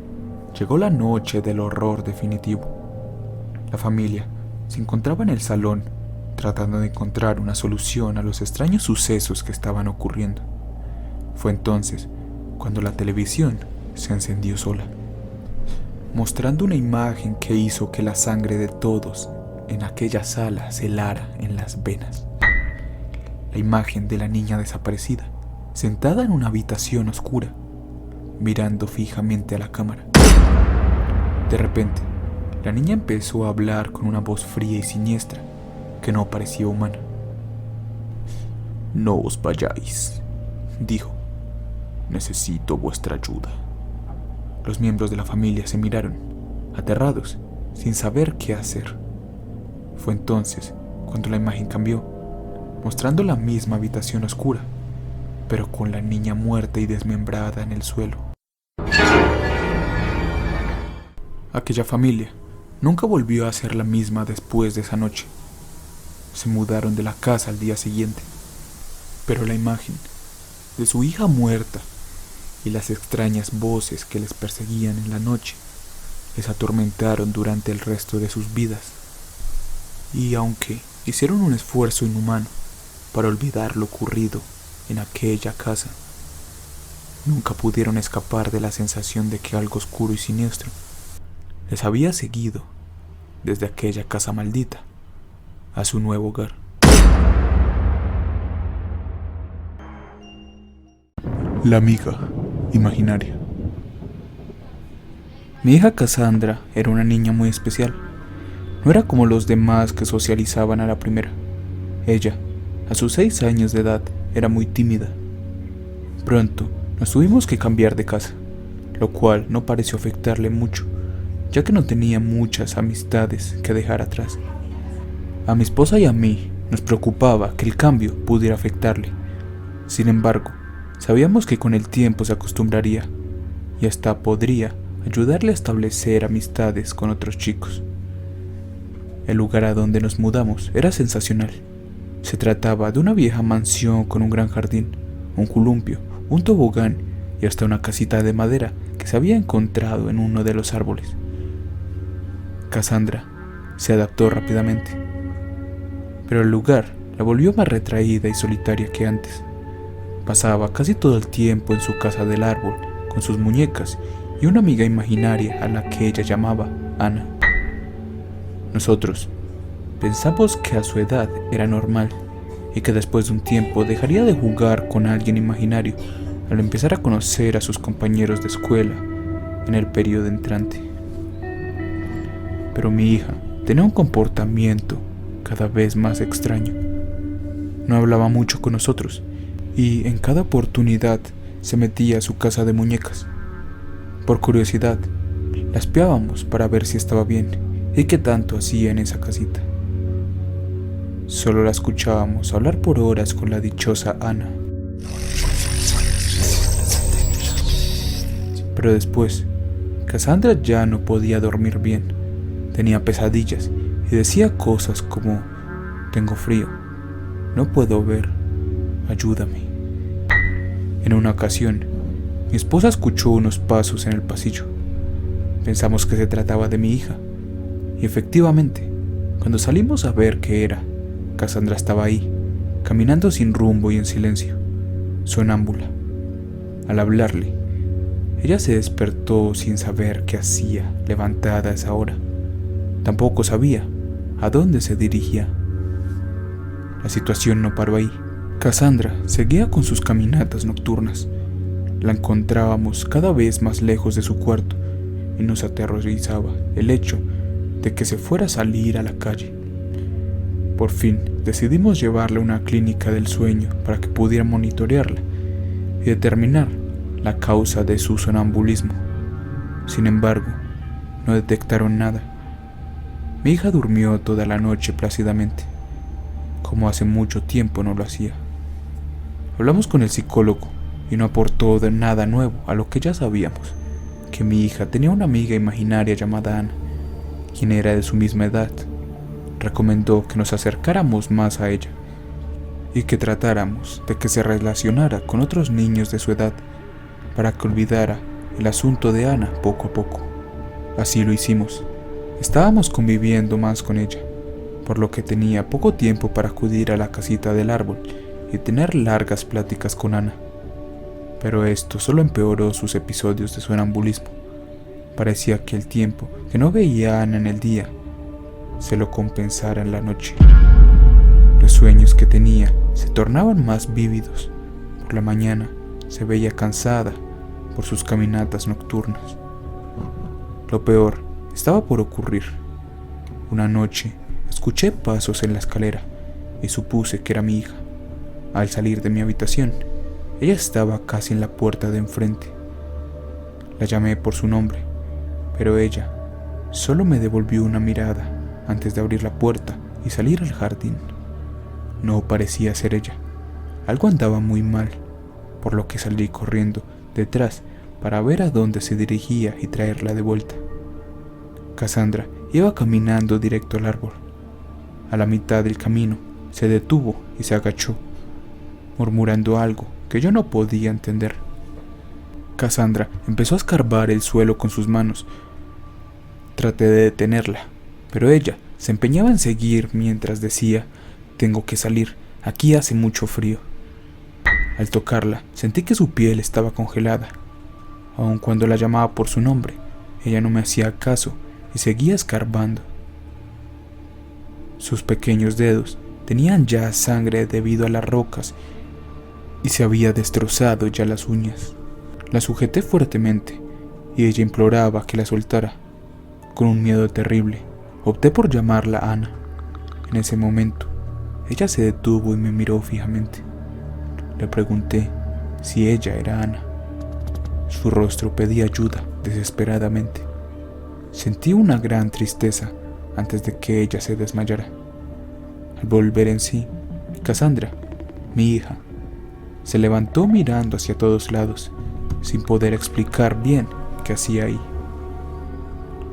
llegó la noche del horror definitivo. La familia se encontraba en el salón, tratando de encontrar una solución a los extraños sucesos que estaban ocurriendo. Fue entonces cuando la televisión se encendió sola, mostrando una imagen que hizo que la sangre de todos en aquella sala se helara en las venas. La imagen de la niña desaparecida, sentada en una habitación oscura, mirando fijamente a la cámara. De repente, la niña empezó a hablar con una voz fría y siniestra que no parecía humana. «No os vayáis», dijo. «Necesito vuestra ayuda». Los miembros de la familia se miraron, aterrados, sin saber qué hacer. Fue entonces cuando la imagen cambió, mostrando la misma habitación oscura, pero con la niña muerta y desmembrada en el suelo. Aquella familia nunca volvió a ser la misma después de esa noche. Se mudaron de la casa al día siguiente, pero la imagen de su hija muerta y las extrañas voces que les perseguían en la noche les atormentaron durante el resto de sus vidas. Y aunque hicieron un esfuerzo inhumano para olvidar lo ocurrido en aquella casa, nunca pudieron escapar de la sensación de que algo oscuro y siniestro les había seguido desde aquella casa maldita a su nuevo hogar. La amiga imaginaria. Mi hija Cassandra era una niña muy especial. No era como los demás que socializaban a la primera. Ella, a sus 6 años de edad, era muy tímida. Pronto nos tuvimos que cambiar de casa, lo cual no pareció afectarle mucho, ya que no tenía muchas amistades que dejar atrás. A mi esposa y a mí nos preocupaba que el cambio pudiera afectarle. Sin embargo, sabíamos que con el tiempo se acostumbraría y hasta podría ayudarle a establecer amistades con otros chicos. El lugar a donde nos mudamos era sensacional. Se trataba de una vieja mansión con un gran jardín, un columpio, un tobogán y hasta una casita de madera que se había encontrado en uno de los árboles. Cassandra se adaptó rápidamente. pero el lugar la volvió más retraída y solitaria que antes. Pasaba casi todo el tiempo en su casa del árbol, con sus muñecas y una amiga imaginaria a la que ella llamaba Ana. Nosotros pensamos que a su edad era normal y que después de un tiempo dejaría de jugar con alguien imaginario al empezar a conocer a sus compañeros de escuela en el periodo entrante. Pero mi hija tenía un comportamiento cada vez más extraño. No hablaba mucho con nosotros y en cada oportunidad se metía a su casa de muñecas. Por curiosidad, la espiábamos para ver si estaba bien y qué tanto hacía en esa casita. Solo la escuchábamos hablar por horas con la dichosa Ana. Pero después, Cassandra ya no podía dormir bien. Tenía pesadillas y decía cosas como: tengo frío, no puedo ver, ayúdame. En una ocasión, mi esposa escuchó unos pasos en el pasillo. Pensamos que se trataba de mi hija, y efectivamente, cuando salimos a ver qué era, Cassandra estaba ahí, caminando sin rumbo y en silencio, sonámbula. Al hablarle, ella se despertó sin saber qué hacía levantada a esa hora. Tampoco sabía a dónde se dirigía. La situación no paró ahí. Cassandra seguía con sus caminatas nocturnas. La encontrábamos cada vez más lejos de su cuarto y nos aterrorizaba el hecho de que se fuera a salir a la calle. Por fin decidimos llevarla a una clínica del sueño para que pudiera monitorearla y determinar la causa de su sonambulismo. Sin embargo, no detectaron nada. Mi hija durmió toda la noche plácidamente, como hace mucho tiempo no lo hacía. Hablamos con el psicólogo y no aportó de nada nuevo a lo que ya sabíamos, que mi hija tenía una amiga imaginaria llamada Ana, quien era de su misma edad. Recomendó que nos acercáramos más a ella y que tratáramos de que se relacionara con otros niños de su edad para que olvidara el asunto de Ana poco a poco. Así lo hicimos. Estábamos conviviendo más con ella, por lo que tenía poco tiempo para acudir a la casita del árbol y tener largas pláticas con Ana. Pero esto solo empeoró sus episodios de sonambulismo. Parecía que el tiempo que no veía a Ana en el día se lo compensara en la noche. Los sueños que tenía se tornaban más vívidos. Por la mañana se veía cansada por sus caminatas nocturnas. Lo peor estaba por ocurrir. Una noche escuché pasos en la escalera y supuse que era mi hija. Al salir de mi habitación, ella estaba casi en la puerta de enfrente. La llamé por su nombre, pero ella solo me devolvió una mirada antes de abrir la puerta y salir al jardín. No parecía ser ella. Algo andaba muy mal, por lo que salí corriendo detrás para ver a dónde se dirigía y traerla de vuelta. Cassandra iba caminando directo al árbol. A la mitad del camino se detuvo y se agachó, murmurando algo que yo no podía entender. Cassandra empezó a escarbar el suelo con sus manos. Traté de detenerla, pero ella se empeñaba en seguir mientras decía: tengo que salir, aquí hace mucho frío. Al tocarla, sentí que su piel estaba congelada. Aun cuando la llamaba por su nombre, ella no me hacía caso y seguía escarbando. Sus pequeños dedos tenían ya sangre debido a las rocas y se había destrozado ya las uñas. La sujeté fuertemente y ella imploraba que la soltara. Con un miedo terrible, opté por llamarla Ana. En ese momento, ella se detuvo y me miró fijamente. Le pregunté si ella era Ana. Su rostro pedía ayuda desesperadamente. Sentí una gran tristeza antes de que ella se desmayara. Al volver en sí, Cassandra, mi hija, se levantó mirando hacia todos lados, sin poder explicar bien qué hacía ahí.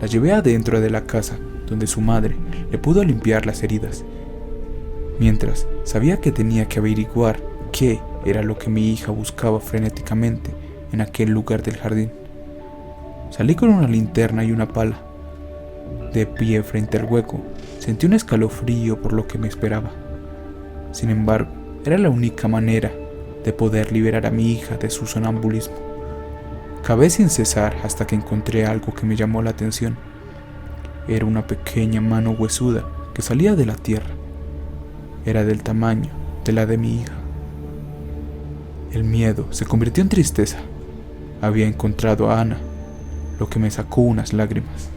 La llevé adentro de la casa, donde su madre le pudo limpiar las heridas, mientras sabía que tenía que averiguar qué era lo que mi hija buscaba frenéticamente en aquel lugar del jardín. Salí con una linterna y una pala. De pie frente al hueco, sentí un escalofrío por lo que me esperaba. Sin embargo, era la única manera de poder liberar a mi hija de su sonambulismo. Cavé sin cesar hasta que encontré algo que me llamó la atención. Era una pequeña mano huesuda que salía de la tierra. Era del tamaño de la de mi hija. El miedo se convirtió en tristeza. Había encontrado a Ana, lo que me sacó unas lágrimas.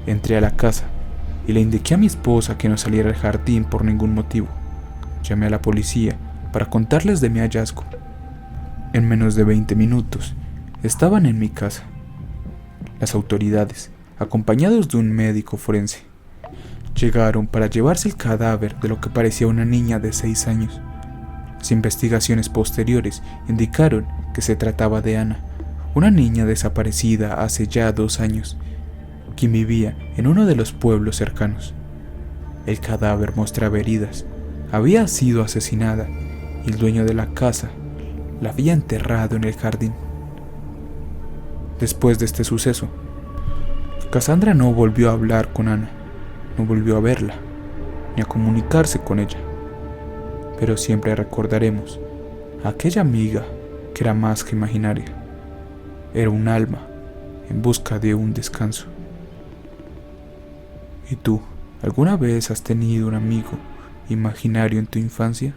Entré a la casa y le indiqué a mi esposa que no saliera al jardín por ningún motivo. Llamé a la policía para contarles de mi hallazgo. En menos de 20 minutos estaban en mi casa. Las autoridades, acompañados de un médico forense, llegaron para llevarse el cadáver de lo que parecía una niña de 6 años. Las investigaciones posteriores indicaron que se trataba de Ana, una niña desaparecida hace ya 2 años, quien vivía en uno de los pueblos cercanos. El cadáver mostraba heridas, había sido asesinada y el dueño de la casa la había enterrado en el jardín. Después de este suceso, Cassandra no volvió a hablar con Ana, no volvió a verla, ni a comunicarse con ella. Pero siempre recordaremos a aquella amiga que era más que imaginaria. Era un alma en busca de un descanso. ¿Y tú, alguna vez has tenido un amigo imaginario en tu infancia?